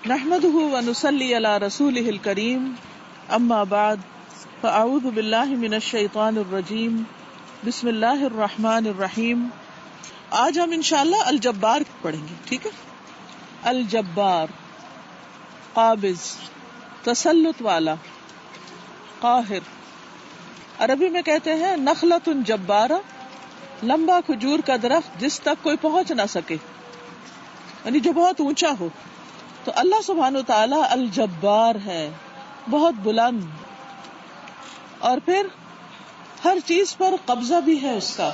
نحمده ونصلي على رسوله الكريم اما بعد فاعوذ بالله من الشیطان الرجیم بسم اللہ الرحمن الرحیم. آج ہم انشاءاللہ الجبار پڑھیں گے. ٹھیک ہے. الجبار قابض، تسلط والا، قاہر. عربی میں کہتے ہیں نخلۃ جبارہ، لمبا کھجور کا درخت جس تک کوئی پہنچ نہ سکے، یعنی جو بہت اونچا ہو. تو اللہ سبحانہ وتعالی الجبار ہے، بہت بلند، اور پھر ہر چیز پر قبضہ بھی ہے اس کا،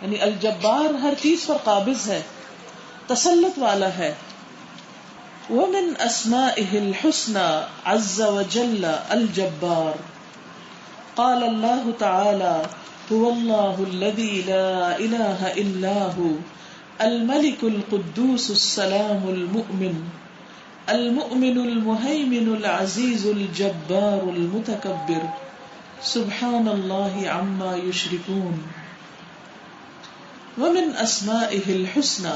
یعنی الجبار ہر چیز پر قابض ہے، تسلط والا ہے. ومن اسمائه الحسنى عز وجل الجبار. قال الله تعالى هو الله الذي لا اله الا هو الملك القدوس السلام المؤمن المؤمن المهيمن العزيز الجبار المتكبر سبحان الله عما يشركون. ومن اسمائه الحسنى،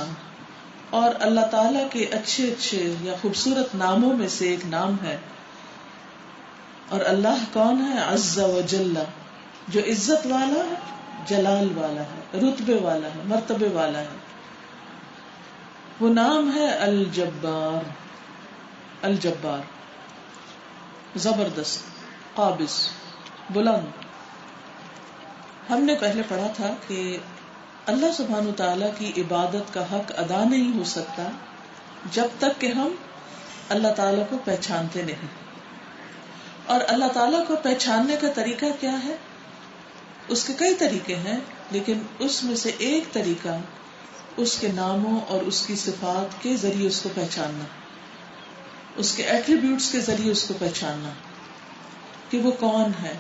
اور اللہ تعالیٰ کے اچھے اچھے یا خوبصورت ناموں میں سے ایک نام ہے. اور اللہ کون ہے؟ عز و جل، جو عزت والا ہے، جلال والا ہے، رتبے والا ہے، مرتبے والا ہے. وہ نام ہے الجبار. الجبار زبردست، قابض، بلند. ہم نے پہلے پڑھا تھا کہ اللہ سبحانہ تعالیٰ کی عبادت کا حق ادا نہیں ہو سکتا جب تک کہ ہم اللہ تعالیٰ کو پہچانتے نہیں. اور اللہ تعالیٰ کو پہچاننے کا طریقہ کیا ہے؟ اس کے کئی طریقے ہیں، لیکن اس میں سے ایک طریقہ اس کے ناموں اور اس کی صفات کے ذریعے اس کو پہچاننا، اس کے ایٹریبیوٹس کے ذریعے اس کو پہچاننا کہ وہ کون ہے،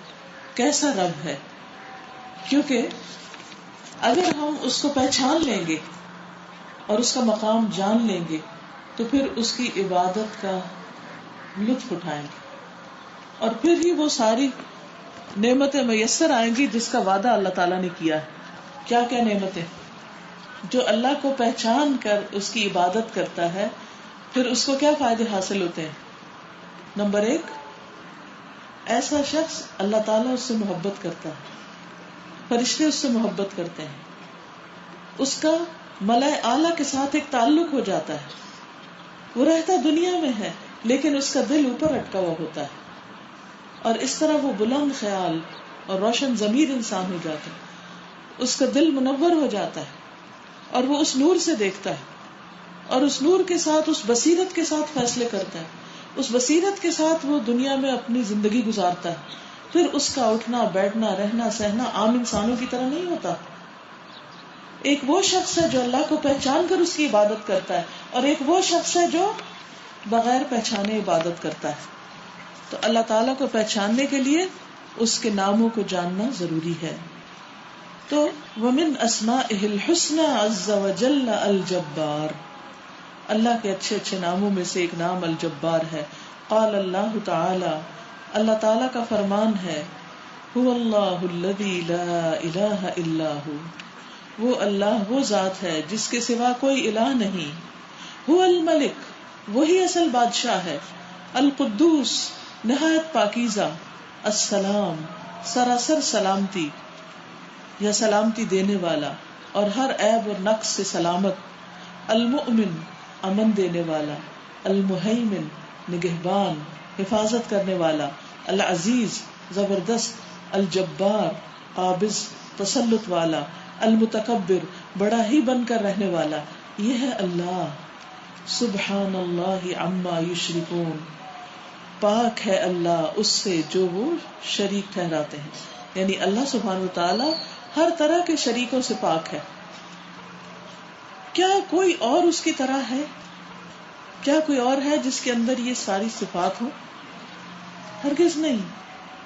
کیسا رب ہے. کیونکہ اگر ہم اس کو پہچان لیں گے اور اس کا مقام جان لیں گے تو پھر اس کی عبادت کا لطف اٹھائیں گے، اور پھر ہی وہ ساری نعمتیں میسر آئیں گی جس کا وعدہ اللہ تعالیٰ نے کیا ہے. کیا کیا نعمتیں؟ جو اللہ کو پہچان کر اس کی عبادت کرتا ہے پھر اس کو کیا فائدے حاصل ہوتے ہیں؟ نمبر 1، ایسا شخص اللہ تعالیٰ اس سے محبت کرتا ہے، فرشتے اس سے محبت کرتے ہیں، اس کا ملائے اعلیٰ کے ساتھ ایک تعلق ہو جاتا ہے. وہ رہتا دنیا میں ہے لیکن اس کا دل اوپر اٹکا ہوا ہوتا ہے، اور اس طرح وہ بلند خیال اور روشن ضمیر انسان ہو جاتا ہے. اس کا دل منور ہو جاتا ہے اور وہ اس نور سے دیکھتا ہے، اور اس نور کے ساتھ، اس بصیرت کے ساتھ فیصلے کرتا ہے. اس بصیرت کے ساتھ وہ دنیا میں اپنی زندگی گزارتا ہے. پھر اس کا اٹھنا بیٹھنا رہنا سہنا عام انسانوں کی طرح نہیں ہوتا. ایک وہ شخص ہے جو اللہ کو پہچان کر اس کی عبادت کرتا ہے، اور ایک وہ شخص ہے جو بغیر پہچانے عبادت کرتا ہے. تو اللہ تعالیٰ کو پہچاننے کے لیے اس کے ناموں کو جاننا ضروری ہے. تو ومن اسمائه الحسنى عز وجل الجبار، اللہ کے اچھے اچھے ناموں میں سے ایک نام الجبار ہے. قال اللہ تعالی، اللہ تعالیٰ کا فرمان ہے، هو اللہ الذی لا الہ الا هو، وہ اللہ وہ ذات ہے جس کے سوا کوئی الہ نہیں. هو الملک، وہی اصل بادشاہ ہے. القدوس، نہایت پاکیزہ. السلام، سراسر سلامتی یا سلامتی دینے والا اور ہر عیب اور نقص سے سلامت. المؤمن، امن دینے والا. المہیمن، نگہبان، حفاظت کرنے والا. العزیز، زبردست. الجبار، قابض، تسلط والا. المتکبر، بڑا ہی بن کر رہنے والا. یہ ہے اللہ. سبحان اللہ عما یشرکون، پاک ہے اللہ اس سے جو وہ شریک ٹھہراتے ہیں. یعنی اللہ سبحانہ وتعالی ہر طرح کے شریکوں سے پاک ہے. کیا کوئی اور اس کی طرح ہے؟ کیا کوئی اور ہے جس کے اندر یہ ساری صفات ہو؟ ہرگز نہیں.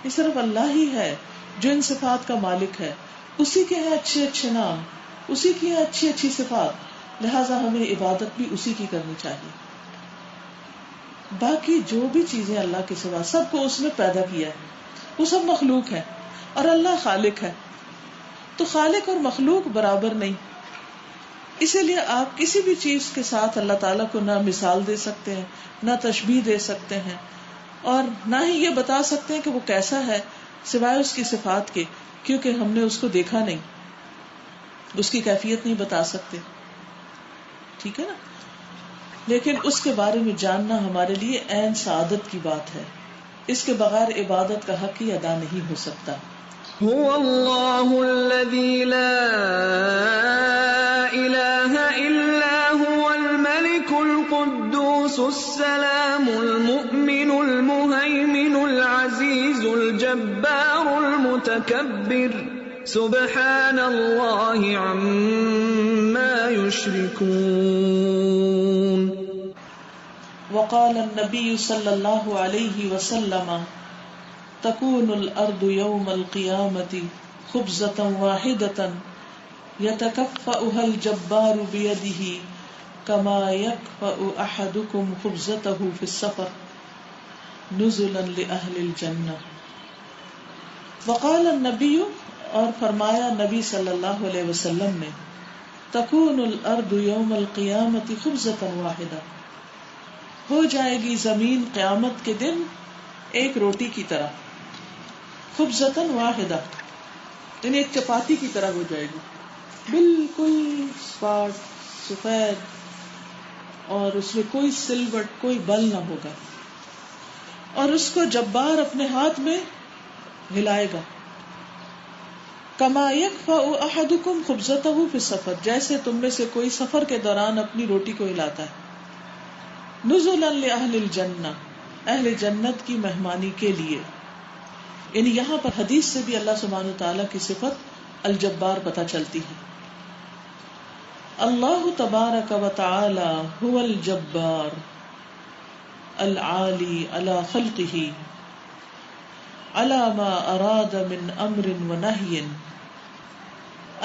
یہ صرف اللہ ہی ہے جو ان صفات کا مالک ہے. اسی کے ہیں اچھے اچھے نام، اسی کی ہیں اچھی اچھی صفات. لہٰذا ہمیں عبادت بھی اسی کی کرنی چاہیے. باقی جو بھی چیزیں اللہ کے سوا، سب کو اس میں پیدا کیا ہے، وہ سب مخلوق ہے، اور اللہ خالق ہے. تو خالق اور مخلوق برابر نہیں. اسی لیے آپ کسی بھی چیز کے ساتھ اللہ تعالیٰ کو نہ مثال دے سکتے ہیں، نہ تشبیہ دے سکتے ہیں، اور نہ ہی یہ بتا سکتے ہیں کہ وہ کیسا ہے سوائے اس کی صفات کے، کیونکہ ہم نے اس کو دیکھا نہیں، اس کی کیفیت نہیں بتا سکتے. ٹھیک ہے نا؟ لیکن اس کے بارے میں جاننا ہمارے لیے عین سعادت کی بات ہے. اس کے بغیر عبادت کا حق ہی ادا نہیں ہو سکتا. هو اللہ الذی لا الہ الا هو الملک القدوس السلام المؤمن المہیمن العزیز الجبار المتکبر سبحان اللہ عما یشرکون. وقال النبی صلی اللہ علیہ وسلم تكون الارض يوم القيامة خبزة واحدة يتكفأها الجبار بيده كما يكفأ احدكم خبزته في السفر نزلا لأهل الجنة. وقال النبی، اور فرمایا نبی صلی اللہ علیہ وسلم نے، تكون الارض يوم القيامة خبزة واحدة، ہو جائے گی زمین قیامت کے دن ایک روٹی کی طرح، خبزۃ واحدہ یعنی ایک چپاتی کی طرح ہو جائے گی، بالکل اسپاٹ سفید، اور اس میں کوئی سلوٹ کوئی بل نہ ہوگا، اور اس کو جبار اپنے ہاتھ میں ہلائے گا. کما یکفأ احدکم خبزتہ فی السفر، جیسے تم میں سے کوئی سفر کے دوران اپنی روٹی کو ہلاتا ہے. نزلا لأہل الجنہ، اہل جنت کی مہمانی کے لیے. یعنی یہاں پر حدیث سے بھی اللہ سبحانہ وتعالیٰ کی صفت الجبار پتہ چلتی ہے. اللہ تبارک و تعالی هو الجبار العالی علی خلقہ علی ما اراد من امر و نہی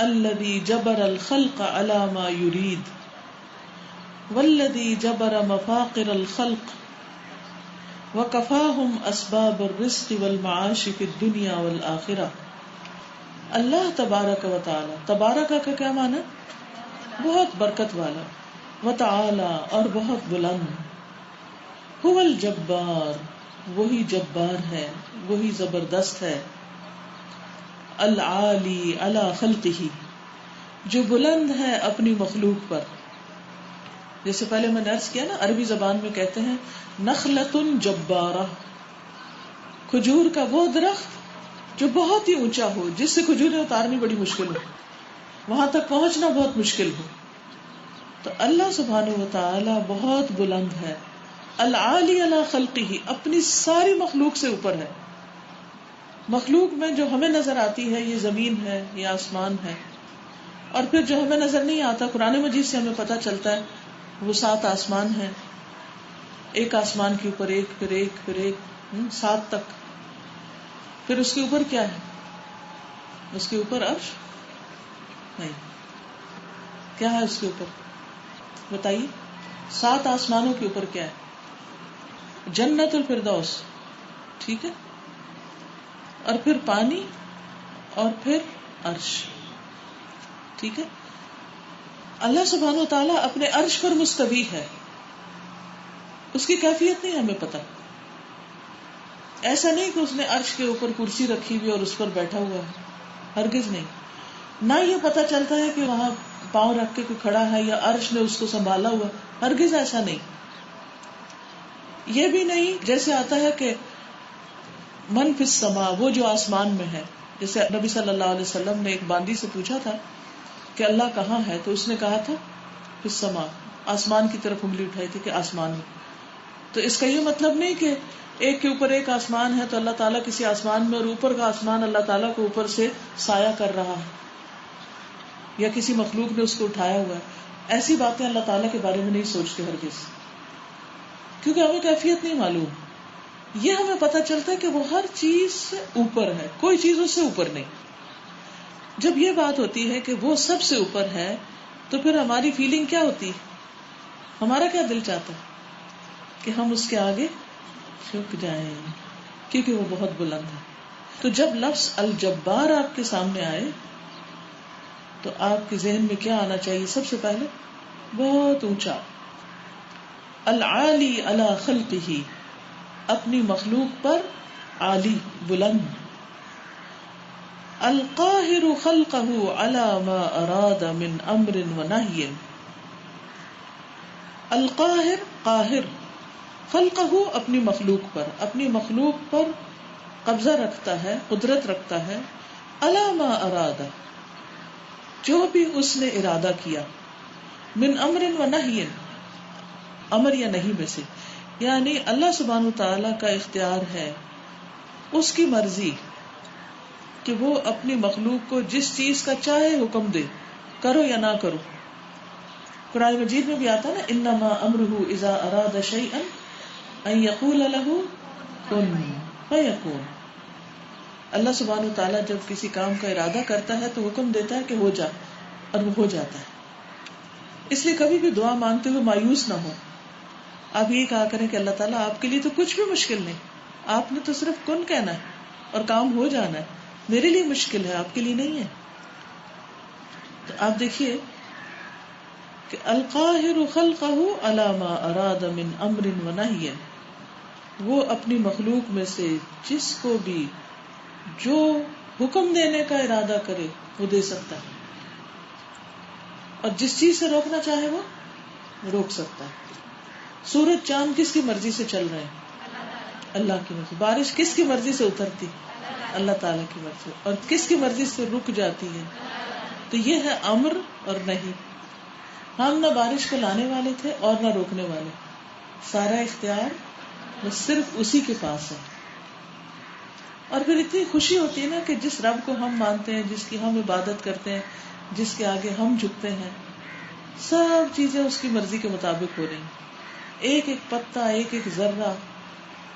الذی جبر الخلق علی ما یرید والذی جبر مفاقر الخلق وکفاہم اسباب الرزق والمعاش فی الدنیا والآخرہ. اللہ تبارک و تعالی، تبارک کا کیا معنی؟ بہت برکت والا، و تعالی اور بہت بلند. هو الجبار، وہی جبار ہے، وہی زبردست ہے. العالی علی خلقہ، جو بلند ہے اپنی مخلوق پر. جیسے پہلے میں نے عرض کیا نا، عربی زبان میں کہتے ہیں نخلۃ جبارہ، کھجور کا وہ درخت جو بہت ہی اونچا ہو، جس سے کھجوریں اتارنی بڑی مشکل ہو، وہاں تک پہنچنا بہت مشکل ہو. تو اللہ سبحانہ و تعالی بہت بلند ہے. العالی علی خلقہ، اپنی ساری مخلوق سے اوپر ہے. مخلوق میں جو ہمیں نظر آتی ہے یہ زمین ہے، یہ آسمان ہے، اور پھر جو ہمیں نظر نہیں آتا قرآن مجید سے ہمیں پتہ چلتا ہے وہ 7 آسمان ہیں، ایک آسمان کے اوپر ایک، پھر ایک، پھر ایک، 7 تک. پھر اس کے اوپر کیا ہے؟ اس کے اوپر عرش نہیں. کیا ہے اس کے اوپر؟ بتائیے. 7 آسمانوں کے اوپر کیا ہے؟ جنت الفردوس، ٹھیک ہے، اور پھر پانی، اور پھر عرش، ٹھیک ہے. اللہ سبحانہ و تعالیٰ اپنے عرش پر مستوی ہے، اس کی کیفیت نہیں ہمیں پتہ. ایسا نہیں کہ اس نے عرش کے اوپر کرسی رکھی ہوئی اور اس پر بیٹھا ہوا ہے، ہرگز نہیں. نہ یہ پتہ چلتا ہے کہ وہاں پاؤں رکھ کے کوئی کھڑا ہے یا عرش نے اس کو سنبھالا ہوا، ہرگز ایسا نہیں. یہ بھی نہیں جیسے آتا ہے کہ من فی السماء، وہ جو آسمان میں ہے. جیسے نبی صلی اللہ علیہ وسلم نے ایک باندی سے پوچھا تھا کہ اللہ کہاں ہے، تو اس نے کہا تھا فی السماء، آسمان کی طرف انگلی اٹھائی تھی کہ آسمان میں. تو اس کا یہ مطلب نہیں کہ ایک کے اوپر ایک آسمان ہے تو اللہ تعالیٰ کسی آسمان میں، اور اوپر کا آسمان اللہ تعالیٰ کو اوپر سے سایہ کر رہا ہے، یا کسی مخلوق نے اس کو اٹھایا ہوا ہے. ایسی باتیں اللہ تعالیٰ کے بارے میں نہیں سوچتے ہرگز، کیونکہ ہمیں کیفیت نہیں معلوم. یہ ہمیں پتہ چلتا ہے کہ وہ ہر چیز سے اوپر ہے، کوئی چیز اس سے اوپر نہیں. جب یہ بات ہوتی ہے کہ وہ سب سے اوپر ہے تو پھر ہماری فیلنگ کیا ہوتی ہے؟ ہمارا کیا دل چاہتا ہے کہ ہم اس کے آگے جھک جائیں، کیونکہ وہ بہت بلند ہے. تو جب لفظ الجبار آپ کے سامنے آئے تو آپ کے ذہن میں کیا آنا چاہیے؟ سب سے پہلے بہت اونچا، العالی علی خلقہ، اپنی مخلوق پر عالی بلند، القاہر خلقہ علی ما اراد من امر و نہی، القاہر قاہر، خلقہ اپنی مخلوق پر، اپنی مخلوق پر قبضہ رکھتا ہے، قدرت رکھتا ہے، علی ما اراد، جو بھی اس نے ارادہ کیا، من امر و نہی، امر یا نہیں میں سے، یعنی اللہ سبحانہ تعالی کا اختیار ہے، اس کی مرضی کہ وہ اپنی مخلوق کو جس چیز کا چاہے حکم دے، کرو یا نہ کرو. قرآن مجید میں بھی آتا نا، انما امرہ اذا اراد شیئا ان یقول له کن فیکون. اللہ سبحانہ تعالیٰ جب کسی کام کا ارادہ کرتا ہے تو حکم دیتا ہے کہ ہو جا، اور وہ ہو جاتا ہے. اس لیے کبھی بھی دعا مانگتے ہوئے مایوس نہ ہو. آپ یہ کہا کریں کہ اللہ تعالیٰ آپ کے لیے تو کچھ بھی مشکل نہیں، آپ نے تو صرف کن کہنا ہے اور کام ہو جانا ہے. میرے لیے مشکل ہے، آپ کے لیے نہیں ہے. تو آپ دیکھیے کہ القاہر خلقہ علی ما اراد من امر و نہی، وہ اپنی مخلوق میں سے جس کو بھی جو حکم دینے کا ارادہ کرے وہ دے سکتا ہے، اور جس چیز سے روکنا چاہے وہ روک سکتا ہے. سورج چاند کس کی مرضی سے چل رہے ہیں؟ اللہ کی مرضی. بارش کس کی مرضی سے اترتی؟ اللہ تعالیٰ کی مرضی. اور کس کی مرضی سے رک جاتی ہے؟ تو یہ ہے امر اور نہیں. ہم نہ بارش کو لانے والے تھے اور نہ روکنے والے. سارا اختیار وہ صرف اسی کے پاس ہے. اور پھر اتنی خوشی ہوتی ہے نا کہ جس رب کو ہم مانتے ہیں، جس کی ہم عبادت کرتے ہیں، جس کے آگے ہم جھکتے ہیں، سب چیزیں اس کی مرضی کے مطابق ہو رہی ہیں. ایک ایک پتا، ایک ایک ذرہ.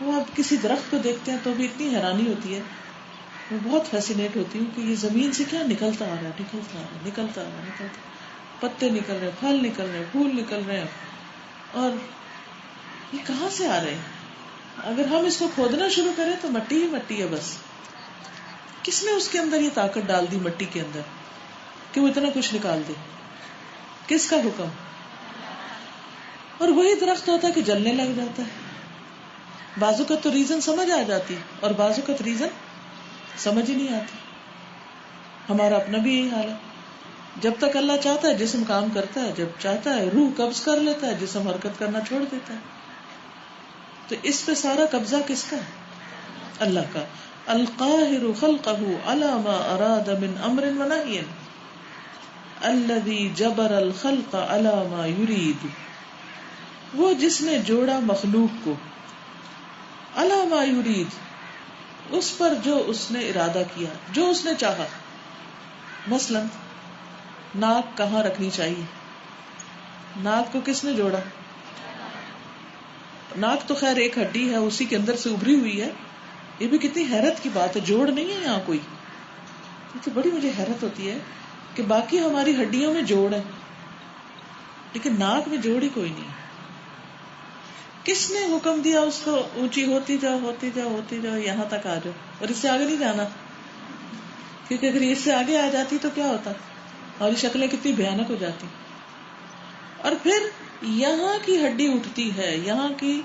وہ آپ کسی درخت کو دیکھتے ہیں تو بھی اتنی حیرانی ہوتی ہے، میں بہت فیسینیٹ ہوتی ہوں کہ یہ زمین سے کیا نکلتا آ رہا ہے، نکلتا آ رہا ہے، نکلتا آ رہا ہے، نکلتا. پتے نکل رہے، پھل نکل رہے، پھول نکل رہے ہیں، اور یہ کہاں سے آ رہے ہیں؟ اگر ہم اس کو کھودنا شروع کریں تو مٹی ہی مٹی ہے بس. کس نے اس کے اندر یہ طاقت ڈال دی مٹی کے اندر کہ وہ اتنا کچھ نکال دے؟ کس کا حکم؟ اور وہی درخت ہوتا ہے کہ جلنے لگ جاتا ہے. بازو کا تو ریزن سمجھ آ جاتی اور بازو کا تو ریزن سمجھ ہی نہیں آتی. ہمارا اپنا بھی یہی حال ہے. جب تک اللہ چاہتا ہے جسم کام کرتا ہے، جب چاہتا ہے روح قبض کر لیتا ہے، جسم حرکت کرنا چھوڑ دیتا ہے. تو اس پہ سارا قبضہ کس کا ہے؟ اللہ کا. القاہر خلقہ علی ما اراد من امر و نہی، الذی جبر الخلق علی ما یرید، وہ جس نے جوڑا مخلوق کو، علی ما یرید، اس پر جو اس نے ارادہ کیا، جو اس نے چاہا. مثلا ناک کہاں رکھنی چاہیے؟ ناک کو کس نے جوڑا؟ ناک تو خیر ایک ہڈی ہے، اسی کے اندر سے ابھری ہوئی ہے. یہ بھی کتنی حیرت کی بات ہے، جوڑ نہیں ہے یہاں کوئی. یہ تو بڑی مجھے حیرت ہوتی ہے کہ باقی ہماری ہڈیوں میں جوڑ ہے لیکن ناک میں جوڑ ہی کوئی نہیں. کس نے حکم دیا اس کو اونچی ہوتی جاؤ، ہوتی جاؤ، ہوتی جاؤ، یہاں تک آ جاؤ، اور اس سے آگے نہیں جانا؟ کیونکہ اگر اس سے آگے آ جاتی تو کیا ہوتا، اور یہ شکلیں کتنی بھیانک ہو جاتی. اور پھر یہاں کی ہڈی اٹھتی ہے، یہاں کی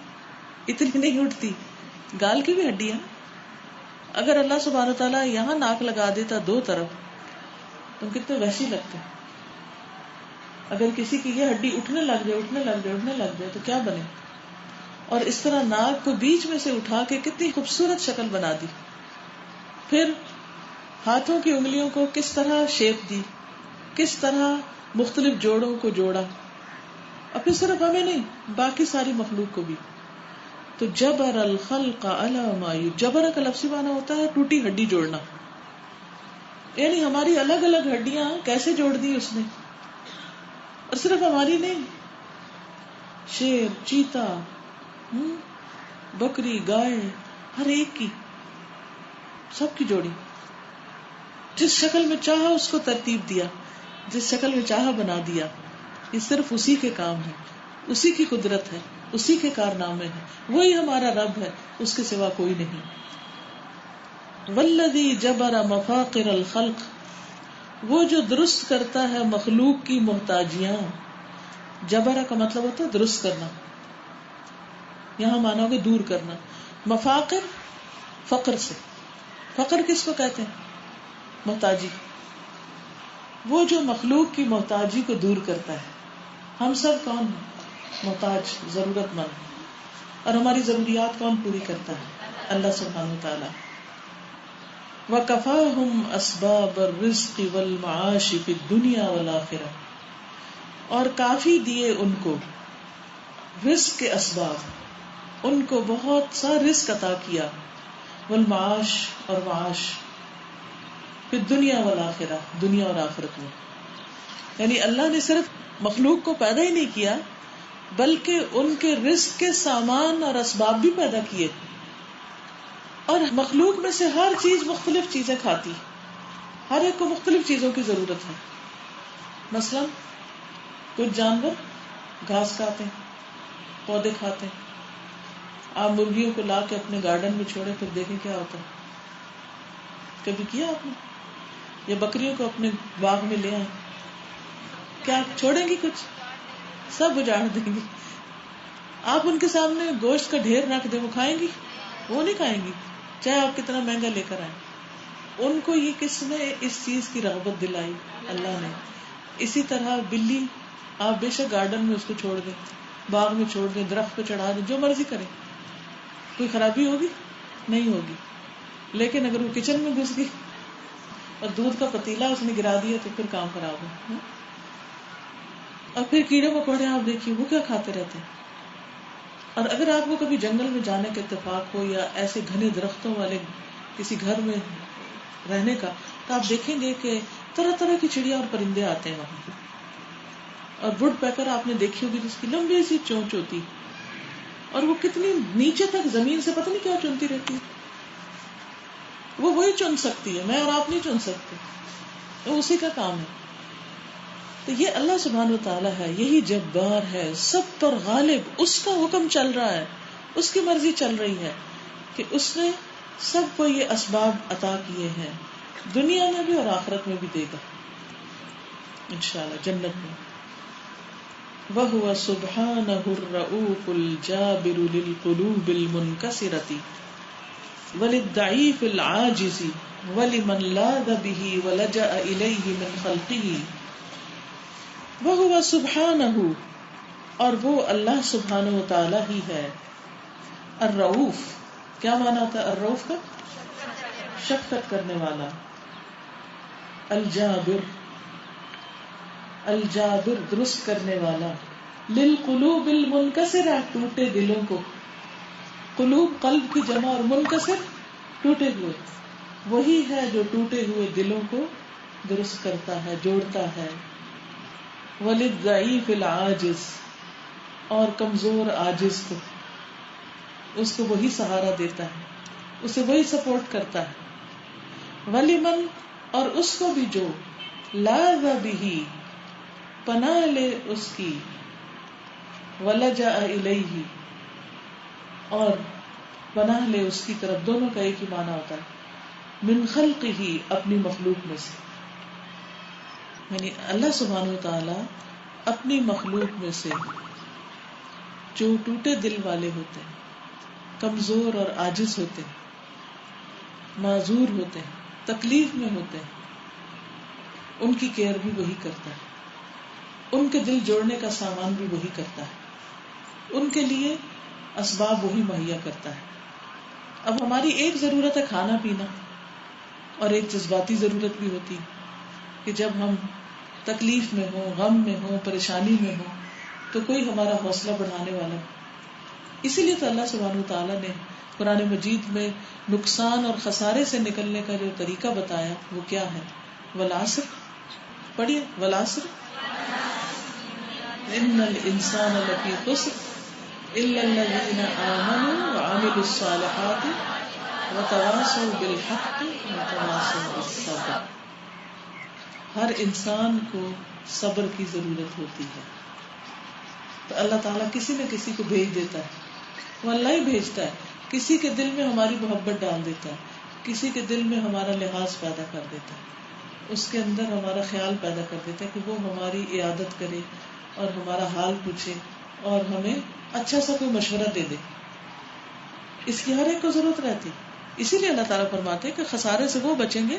اتنی نہیں اٹھتی. گال کی بھی ہڈی ہے. اگر اللہ سبحانہ تعالیٰ یہاں ناک لگا دیتا دو طرف، تم کتنے وحشی لگتے. اگر کسی کی یہ ہڈی اٹھنے لگ جائے، اٹھنے لگ جائے، اٹھنے لگ جائے تو کیا بنے. اور اس طرح ناک کو بیچ میں سے اٹھا کے کتنی خوبصورت شکل بنا دی. پھر ہاتھوں کی انگلیوں کو کس طرح شیپ دی، کس طرح مختلف جوڑوں کو جوڑا، اور پھر صرف ہمیں نہیں باقی ساری مخلوق کو بھی. تو جبر الخلق علی ما یرید، جبر کا لفظی معنی ہوتا ہے ٹوٹی ہڈی جوڑنا. یعنی ہماری الگ الگ ہڈیاں کیسے جوڑ دی اس نے. اور صرف ہماری نہیں، شیر، چیتا، بکری، گائے، ہر ایک کی، سب کی جوڑی. جس شکل میں چاہا اس کو ترتیب دیا، جس شکل میں چاہا بنا دیا. یہ صرف اسی کے کام ہے، اسی کی قدرت ہے، اسی کے کارنامے ہیں. وہی ہمارا رب ہے، اس کے سوا کوئی نہیں. والذی جبر مفاقر الخلق، وہ جو درست کرتا ہے مخلوق کی محتاجیاں. جبرا کا مطلب ہوتا ہے درست کرنا, یہاں مانا کہ دور کرنا. مفاقر فقر سے, فقر کس کو کہتے ہیں؟ محتاجی. وہ جو مخلوق کی محتاجی کو دور کرتا ہے. ہم سب کون محتاج, ضرورت مند, اور ہماری ضروریات کون پوری کرتا ہے؟ اللہ سبحانہ وتعالی. وَكَفَاهُمْ أَسْبَابَ الرِّزْقِ وَالْمَعَاشِ فِي الدُّنْيَا وَالْآخِرَةِ, اور کافی دیے ان کو رزق کے اسباب, ان کو بہت سا رزق عطا کیا. والمعاش, اور معاش, فی الدنیا والآخرہ, دنیا اور آخرت میں. یعنی اللہ نے صرف مخلوق کو پیدا ہی نہیں کیا بلکہ ان کے رزق کے سامان اور اسباب بھی پیدا کیے. اور مخلوق میں سے ہر چیز مختلف چیزیں کھاتی, ہر ایک کو مختلف چیزوں کی ضرورت ہے. مثلا کچھ جانور گھاس کھاتے ہیں, پودے کھاتے ہیں. آپ مرغیوں کو لا کے اپنے گارڈن میں چھوڑے, پھر دیکھیں کیا ہوتا ہے. کبھی کیا آپ نے؟ یا بکریوں کو اپنے باغ میں لے آئیں, کیا چھوڑیں گی کچھ؟ سب اجاڑ دیں گی. آپ ان کے سامنے گوشت کا ڈھیر رکھ دیں, وہ کھائیں گی؟ وہ نہیں کھائیں گی, چاہے آپ کتنا مہنگا لے کر آئیں. ان کو یہ کس نے اس چیز کی رغبت دلائی؟ اللہ نے. اسی طرح بلی, آپ بے شک گارڈن میں اس کو چھوڑ دیں, باغ میں چھوڑ دیں, درخت پہ چڑھا دیں, جو مرضی کریں, کوئی خرابی ہوگی؟ نہیں ہوگی. لیکن اگر وہ کچن میں گھس گئی اور دودھ کا پتیلا اس نے گرا دیا تو پھر کام خراب ہو. اور پھر کیڑے مکوڑے آپ دیکھیے وہ کیا کھاتے رہتے ہیں. اور اگر آپ کو کبھی جنگل میں جانے کا اتفاق ہو یا ایسے گھنے درختوں والے کسی گھر میں رہنے کا, تو آپ دیکھیں گے کہ طرح طرح کی چڑیا اور پرندے آتے ہیں وہاں. اور وڈ پیکر آپ نے دیکھی ہوگی جس کی لمبی سی چونچ ہوتی, اور وہ کتنی نیچے تک زمین سے پتہ نہیں کیا چنتی رہتی. وہ وہی چن سکتی ہے, میں اور آپ نہیں چن سکتے, وہ اسی کا کام ہے. تو یہ اللہ سبحانہ و تعالیٰ ہے, یہی جبار ہے, سب پر غالب, اس کا حکم چل رہا ہے, اس کی مرضی چل رہی ہے کہ اس نے سب کو یہ اسباب عطا کیے ہیں, دنیا میں بھی اور آخرت میں بھی دے گا انشاءاللہ, جنت میں. وَهُوَ سُبْحَانَهُ الرَّؤُوفُ الْجَابِرُ لِلْقُلُوبِ الْمُنْكَسِرَةِ وَلِلضَّعِيفِ الْعَاجِزِ وَلِمَنْ لَاذَ بِهِ وَلَجَأَ إِلَيْهِ مِنْ خَلْقِهِ. وَهُوَ سُبْحَانَهُ, اور وہ اللہ سبحانہ و تعالی ہی ہے. الرؤوف, کیا معنی ہوتا ہے الرؤوف کا؟ شفقت کرنے والا. الجابر, الجابر درست کرنے والا. للقلوب المنکسرہ, ٹوٹے دلوں کو. قلوب قلب کی جمع, اور منکسر ٹوٹے ہوئے. وہی ہے جو ٹوٹے ہوئے دلوں کو درست کرتا ہے, جوڑتا ہے. وَلِلضَّعِيفِ الْعَاجِزِ, اور کمزور عاجز کو, اس کو وہی سہارا دیتا ہے, اسے وہی سپورٹ کرتا ہے. وَلِمَنْ, اور اس کو بھی جو لَاذَ بِهِ, پناہ لے اس کی, وَلَجَأَ إِلَيْهِ, اور پناہ لے اس کی طرف. دونوں کا ایک ہی معنی ہوتا ہے. من خلقہ, اپنی مخلوق میں سے. یعنی اللہ سبحانہ و تعالی اپنی مخلوق میں سے جو ٹوٹے دل والے ہوتے ہیں, کمزور اور عاجز ہوتے ہیں, معذور ہوتے ہیں, تکلیف میں ہوتے ہیں, ان کی کیئر بھی وہی کرتا ہے, ان کے دل جوڑنے کا سامان بھی وہی کرتا ہے, ان کے لیے اسباب وہی مہیا کرتا ہے. اب ہماری ایک ضرورت ہے کھانا پینا, اور ایک جذباتی ضرورت بھی ہوتی کہ جب ہم تکلیف میں ہوں, غم میں ہوں, پریشانی میں ہوں, تو کوئی ہمارا حوصلہ بڑھانے والا. اسی لیے تو اللہ سبحانہ وتعالیٰ نے قرآن مجید میں نقصان اور خسارے سے نکلنے کا جو طریقہ بتایا وہ کیا ہے؟ والعصر, پڑھیے, والعصر ان الانسان لفی خسر الا الذین آمنوا وعملوا الصالحات وتواصوا بالحق وتواصوا بالصبر. ہر انسان کو صبر کی ضرورت ہوتی ہے, تو اللہ تعالیٰ کسی نہ کسی کو بھیج دیتا ہے, وہ اللہ ہی بھیجتا ہے. کسی کے دل میں ہماری محبت ڈال دیتا ہے, کسی کے دل میں ہمارا لحاظ پیدا کر دیتا ہے. اس کے اندر ہمارا خیال پیدا کر دیتا ہے کہ وہ ہماری عیادت کرے اور ہمارا حال پوچھے اور ہمیں اچھا سا کوئی مشورہ دے دے. اس کی ہر ایک کو ضرورت رہتی. اسی لیے اللہ تعالیٰ فرماتے ہیں کہ خسارے سے وہ بچیں گے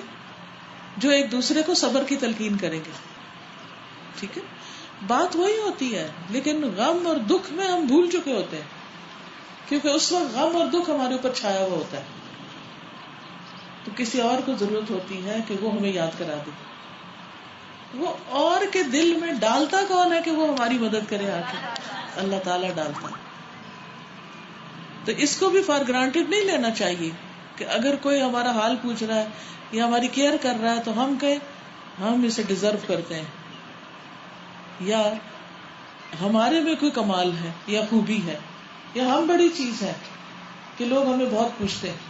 جو ایک دوسرے کو صبر کی تلقین کریں گے. ٹھیک ہے, بات وہی ہوتی ہے لیکن غم اور دکھ میں ہم بھول چکے ہوتے ہیں, کیونکہ اس وقت غم اور دکھ ہمارے اوپر چھایا ہوا ہوتا ہے. تو کسی اور کو ضرورت ہوتی ہے کہ وہ ہمیں یاد کرا دے. وہ اور کے دل میں ڈالتا کون ہے کہ وہ ہماری مدد کرے آ کے؟ اللہ تعالیٰ ڈالتا ہے. تو اس کو بھی فار گرانٹیڈ نہیں لینا چاہیے کہ اگر کوئی ہمارا حال پوچھ رہا ہے یا ہماری کیئر کر رہا ہے تو ہم کہیں ہم اسے ڈیزرو کرتے ہیں, یا ہمارے میں کوئی کمال ہے یا خوبی ہے یا ہم بڑی چیز ہے کہ لوگ ہمیں بہت پوچھتے ہیں.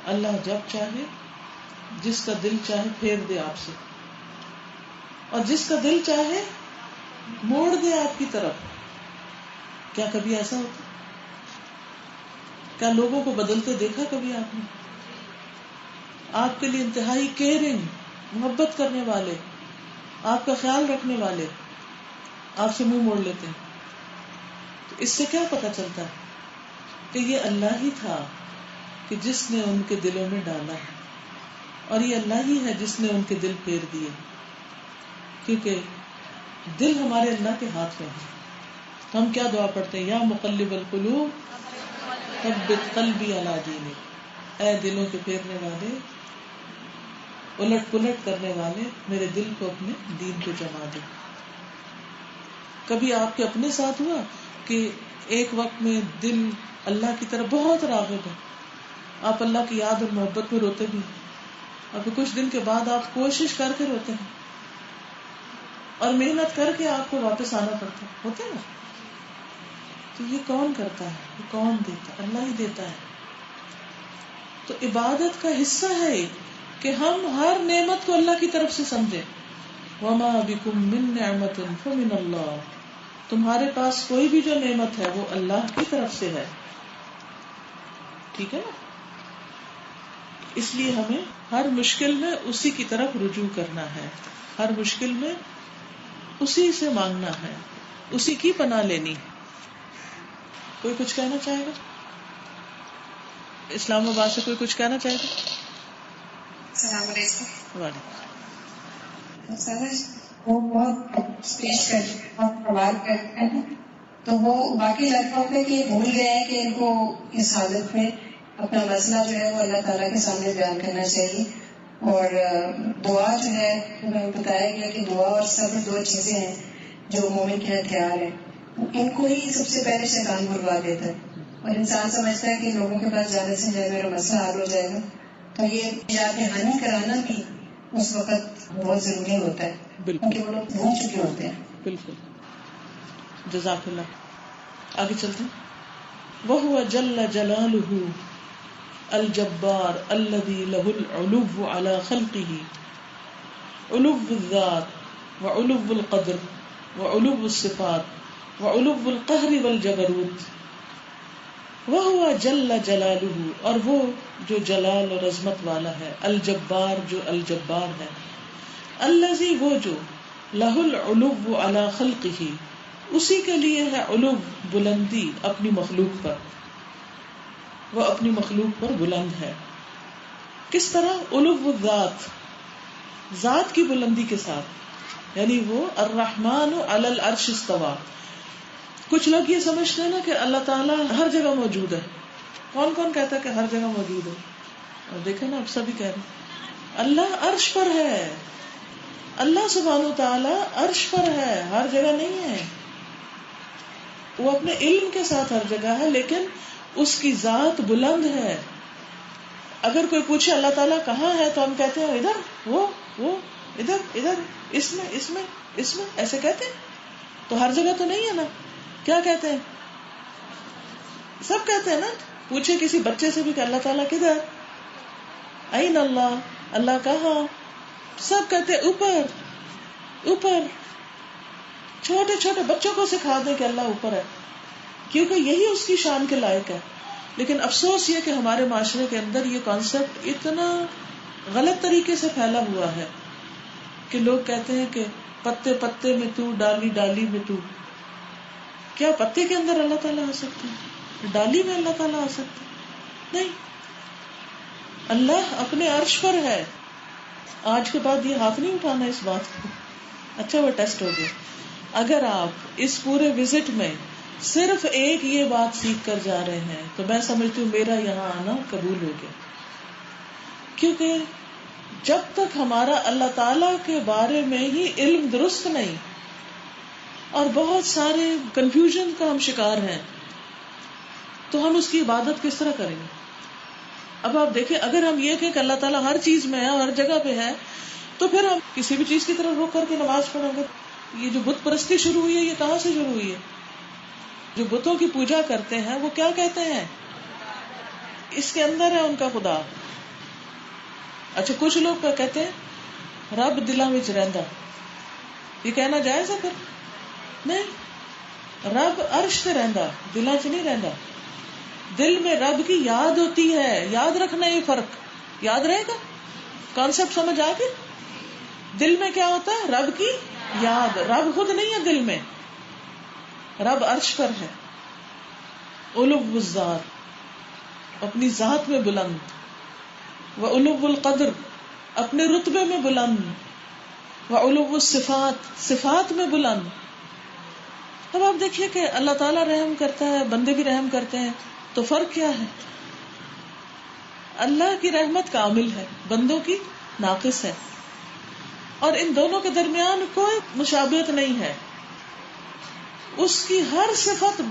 اللہ جب چاہے جس کا دل چاہے پھیر دے آپ سے, اور جس کا دل چاہے موڑ دے آپ کی طرف. کیا کبھی ایسا ہوتا؟ کیا لوگوں کو بدلتے دیکھا کبھی آپ نے؟ آپ کے لیے انتہائی کیئرنگ, محبت کرنے والے, آپ کا خیال رکھنے والے آپ سے منہ موڑ لیتے ہیں. تو اس سے کیا پتہ چلتا ہے کہ یہ اللہ ہی تھا کہ جس نے ان کے دلوں میں ڈالا ہے, اور یہ اللہ ہی ہے جس نے ان کے دل پھیر دیے, کیونکہ دل ہمارے اللہ کے ہاتھ میں ہے. ہم کیا دعا پڑھتے ہیں؟ یا مقلب القلوب ثبت قلبی علی دینک, اے دلوں کے پھیرنے والے, الٹ پلٹ کرنے والے, میرے دل کو اپنے دین کو جما دے. کبھی آپ کے اپنے ساتھ ہوا کہ ایک وقت میں دل اللہ کی طرف بہت راغب ہے, آپ اللہ کی یاد اور محبت میں روتے بھی, اور کچھ دن کے بعد آپ کوشش کر کے روتے ہیں اور محنت کر کے آپ کو واپس آنا پڑتا ہے, ہوتا ہے نا؟ تو یہ کون کرتا ہے؟ یہ کون دیتا ہے؟ اللہ ہی دیتا ہے. تو عبادت کا حصہ ہے کہ ہم ہر نعمت کو اللہ کی طرف سے سمجھیں. وما بکم من نعمت فمن اللہ, تمہارے پاس کوئی بھی جو نعمت ہے وہ اللہ کی طرف سے ہے. ٹھیک ہے نا؟ اس لیے ہمیں ہر مشکل میں اسی کی طرف رجوع کرنا ہے, ہر مشکل میں اسی سے مانگنا ہے, اسی کی پناہ لینی. کوئی کچھ کہنا چاہے گا؟ اسلام آباد سے کوئی کچھ کہنا چاہے گا؟ السلام علیکم. وعلیکم. وہ بہت پیش بہت پروار کرتے ہیں, تو وہ باقی لڑکوں پہ کہ بھول گئے ہیں کہ ان کو اس حالت میں اپنا مسئلہ جو ہے وہ اللہ تعالیٰ کے سامنے بیان کرنا چاہیے. اور دعا جو ہے ہمیں بتایا گیا کہ دعا اور صبر دو چیزیں ہیں جو مومن کے ہتھیار ہیں. ان کو ہی سب سے پہلے شیطان بھلوا دیتا ہے, اور انسان سمجھتا ہے کہ لوگوں کے پاس جانے سے جو ہے میرا مسئلہ حل ہو جائے گا. تو یہ یاد دہانی کرانا بھی اس وقت بہت ضروری ہوتا ہے, کیونکہ وہ لوگ بھول چکے ہوتے ہیں. بالکل. جزاک اللہ. آگے چلتے ہیں. وَهُوَ جَلَّ جَلَالُهُ الْجَبَّارُ الَّذِي لَهُ الْعُلُوُّ عَلَى خَلْقِهِ عُلُوُّ الذَّاتِ وَعُلُوُّ الْقَدْرِ وَعُلُوُّ الصِّفَاتِ وَعُلُوُّ الْقَهْرِ وَالْجَبَرُوتِ. وَهُوَ جَلَّ جَلَالُهُ, اور وہ جو جلال اور عظمت والا ہے, الجبار جو الجبار ہے, الذی وہ جو, لہ العلو علی خلقہ, اسی کے لیے ہے علو بلندی اپنی مخلوق پر, وہ اپنی مخلوق پر بلند ہے. کس طرح؟ علو الذات, ذات کی بلندی کے ساتھ, یعنی وہ الرحمن علی العرش استوى. کچھ لوگ یہ سمجھتے ہیں نا کہ اللہ تعالیٰ ہر جگہ موجود ہے. کون کون کہتا ہے کہ ہر جگہ موجود ہے؟ اور دیکھیں نا, اب سبھی کہہ رہے ہیں اللہ عرش پر ہے. اللہ سبحانہ تعالیٰ عرش پر ہے, ہر جگہ نہیں ہے. وہ اپنے علم کے ساتھ ہر جگہ ہے, لیکن اس کی ذات بلند ہے. اگر کوئی پوچھے اللہ تعالیٰ کہاں ہے تو ہم کہتے ہیں ادھر, وہ ادھر, ادھر, اس میں, اس میں, اس میں, ایسے کہتے ہیں. تو ہر جگہ تو نہیں ہے نا. کیا کہتے ہیں؟ سب کہتے ہیں نا. پوچھے کسی بچے سے بھی کہ اللہ تعالیٰ کدھر, این اللہ, اللہ کہاں, سب کہتے ہیں اوپر, اوپر. چھوٹے چھوٹے بچوں کو سکھا دیں کہ اللہ اوپر ہے, کیونکہ یہی اس کی شان کے لائق ہے. لیکن افسوس یہ کہ ہمارے معاشرے کے اندر یہ کانسیپٹ اتنا غلط طریقے سے پھیلا ہوا ہے کہ لوگ کہتے ہیں کہ پتے پتے میں تو، ڈالی ڈالی میں تو. کیا پتے کے اندر اللہ تعالیٰ آ سکتے ہیں؟ ڈالی میں اللہ تعالیٰ آ سکتے ہیں؟ نہیں. اللہ اپنے عرش پر ہے. آج کے بعد یہ ہاتھ نہیں اٹھانا اس بات کو. اچھا وہ ٹیسٹ ہو گیا. اگر آپ اس پورے وزٹ میں صرف ایک یہ بات سیکھ کر جا رہے ہیں تو میں سمجھتی ہوں میرا یہاں آنا قبول ہو گیا. کیونکہ جب تک ہمارا اللہ تعالی کے بارے میں ہی علم درست نہیں اور بہت سارے کنفیوژن کا ہم شکار ہیں تو ہم اس کی عبادت کس طرح کریں گے؟ اب آپ دیکھیں، اگر ہم یہ کہیں کہ اللہ تعالیٰ ہر چیز میں ہے، ہر جگہ پہ ہے، تو پھر ہم کسی بھی چیز کی طرف رک کر کے نماز پڑھیں گے. یہ جو بت پرستی شروع ہوئی ہے یہ کہاں سے شروع ہوئی ہے؟ جو بتوں کی پوجا کرتے ہیں وہ کیا کہتے ہیں؟ اس کے اندر ہے ان کا خدا. اچھا کچھ لوگ کہتے ہیں رب دلاں وچ رہندا. یہ کہنا جائز ہے؟ پھر نہیں، رب عرش سے رہندا، دلاں چ نہیں رہندا. دل میں رب کی یاد ہوتی ہے. یاد رکھنا، یہ فرق یاد رہے گا. کانسیپٹ سمجھ آ گئی؟ دل میں کیا ہوتا ہے؟ رب کی یاد. رب خود نہیں ہے دل میں، رب عرش پر ہے. علو الذات، اپنی ذات میں بلند. وعلو القدر، اپنے رتبے میں بلند. وعلو الصفات، صفات میں بلند. اب آپ دیکھیے کہ اللہ تعالیٰ رحم کرتا ہے، بندے بھی رحم کرتے ہیں، تو فرق کیا ہے؟ اللہ کی رحمت کامل ہے، بندوں کی ناقص ہے، اور ان دونوں کے درمیان کوئی مشابہت نہیں ہے. اس کی ہر صفت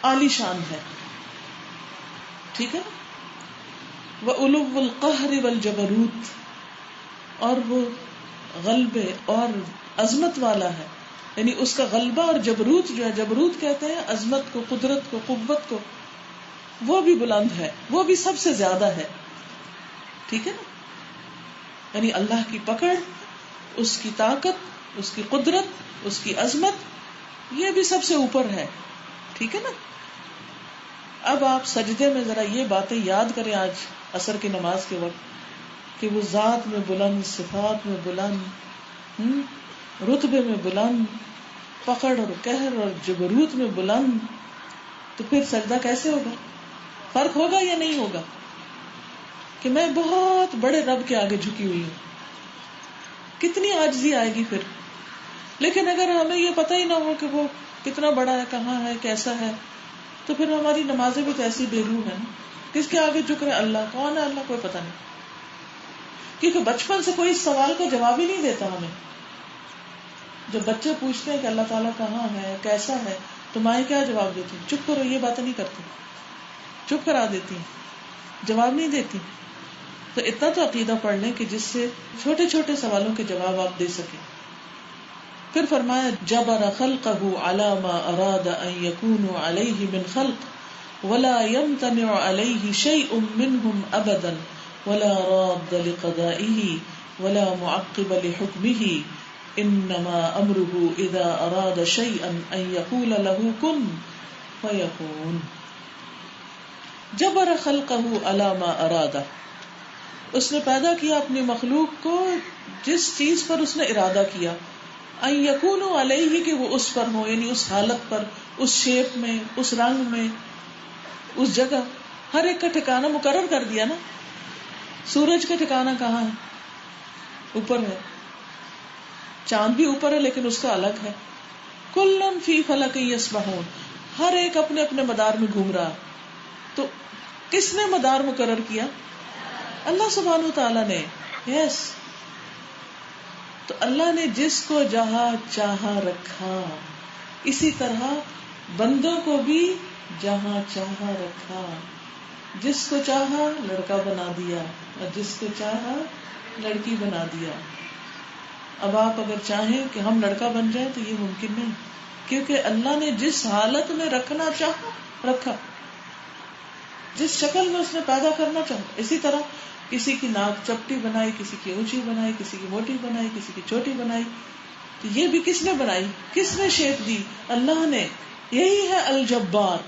عالی شان ہے. ٹھیک ہے نا؟ وعلو القہر والجبروت، اور وہ غلبے اور عظمت والا ہے. یعنی اس کا غلبہ اور جبروت جو ہے، جبروت کہتے ہیں عظمت کو، قدرت کو، قوت کو، وہ بھی بلند ہے، وہ بھی سب سے زیادہ ہے. ٹھیک ہے نا؟ یعنی اللہ کی پکڑ، اس کی طاقت، اس کی قدرت، اس کی عظمت، یہ بھی سب سے اوپر ہے. ٹھیک ہے نا؟ اب آپ سجدے میں ذرا یہ باتیں یاد کریں آج عصر کی نماز کے وقت، کہ وہ ذات میں بلند، صفات میں بلند، رتبے میں بلند، پکڑ اور قہر اور جبروت میں بلند. تو پھر سجدہ کیسے ہوگا؟ فرق ہوگا یا نہیں ہوگا؟ کہ میں بہت بڑے رب کے آگے جھکی ہوئی ہوں، کتنی عاجزی آئے گی پھر. لیکن اگر ہمیں یہ پتہ ہی نہ ہو کہ وہ کتنا بڑا ہے، کہاں ہے، کیسا ہے، تو پھر ہماری نمازیں بھی تو ایسی بے روح ہے نا. کس کے آگے جھک رہے؟ اللہ. کون ہے اللہ؟ کوئی پتہ نہیں. کیونکہ بچپن سے کوئی اس سوال کا جواب ہی نہیں دیتا ہمیں. جب بچے پوچھتے ہیں کہ اللہ تعالیٰ کہاں ہے، کیسا ہے، تو مائیں کیا جواب دیتی ہیں؟ چپ کرو، یہ باتیں نہیں کرتی، چپ کرا دیتی ہیں، جواب نہیں دیتی. تو اتنا تو عقیدہ پڑھ لیں کہ جس سے چھوٹے چھوٹے سوالوں کے جواب آپ دے سکیں. پھر فرمایا جبر خلقہ علی ما اراد ان یکونوا علیہ من خلق ولا یمتنع علیہ شیء منہم ابدا ولا راد لقضائہ ولا معقب لحکمہ انما امرہ اذا اراد شیئا ان یقول له کن فیکون. جبر خلقہ علی ما اراد، اس نے پیدا کیا اپنی مخلوق کو جس چیز پر اس نے ارادہ کیا. ان یکونوا علیہ، کہ وہ اس پر ہو، یعنی اس حالت پر، اس شیپ میں، اس رنگ میں، اس جگہ. ہر ایک کا ٹھکانہ مقرر کر دیا نا. سورج کا ٹھکانہ کہاں ہے؟ اوپر ہے. چاند بھی اوپر ہے لیکن اس کا الگ ہے. کلن فی فلک یسبحون، ہر ایک اپنے اپنے مدار میں گھوم رہا. تو کس نے مدار مقرر کیا؟ اللہ سبحانہ وتعالی نے. یس. تو اللہ نے جس کو جہاں چاہا رکھا، اسی طرح بندوں کو بھی جہاں چاہا رکھا. جس کو چاہا لڑکا بنا دیا اور جس کو چاہا لڑکی بنا دیا. اب آپ اگر چاہیں کہ ہم لڑکا بن جائیں تو یہ ممکن نہیں، کیونکہ اللہ نے جس حالت میں رکھنا چاہا رکھا، جس شکل میں اس نے پیدا کرنا چاہا. اسی طرح کسی کی ناک چپٹی بنائی، کسی کی اونچی بنائی، کسی کی موٹی بنائی، کسی کی چھوٹی بنائی. تو یہ بھی کس نے بنائی؟ کس نے شیپ دی؟ اللہ نے. یہی ہے الجبار،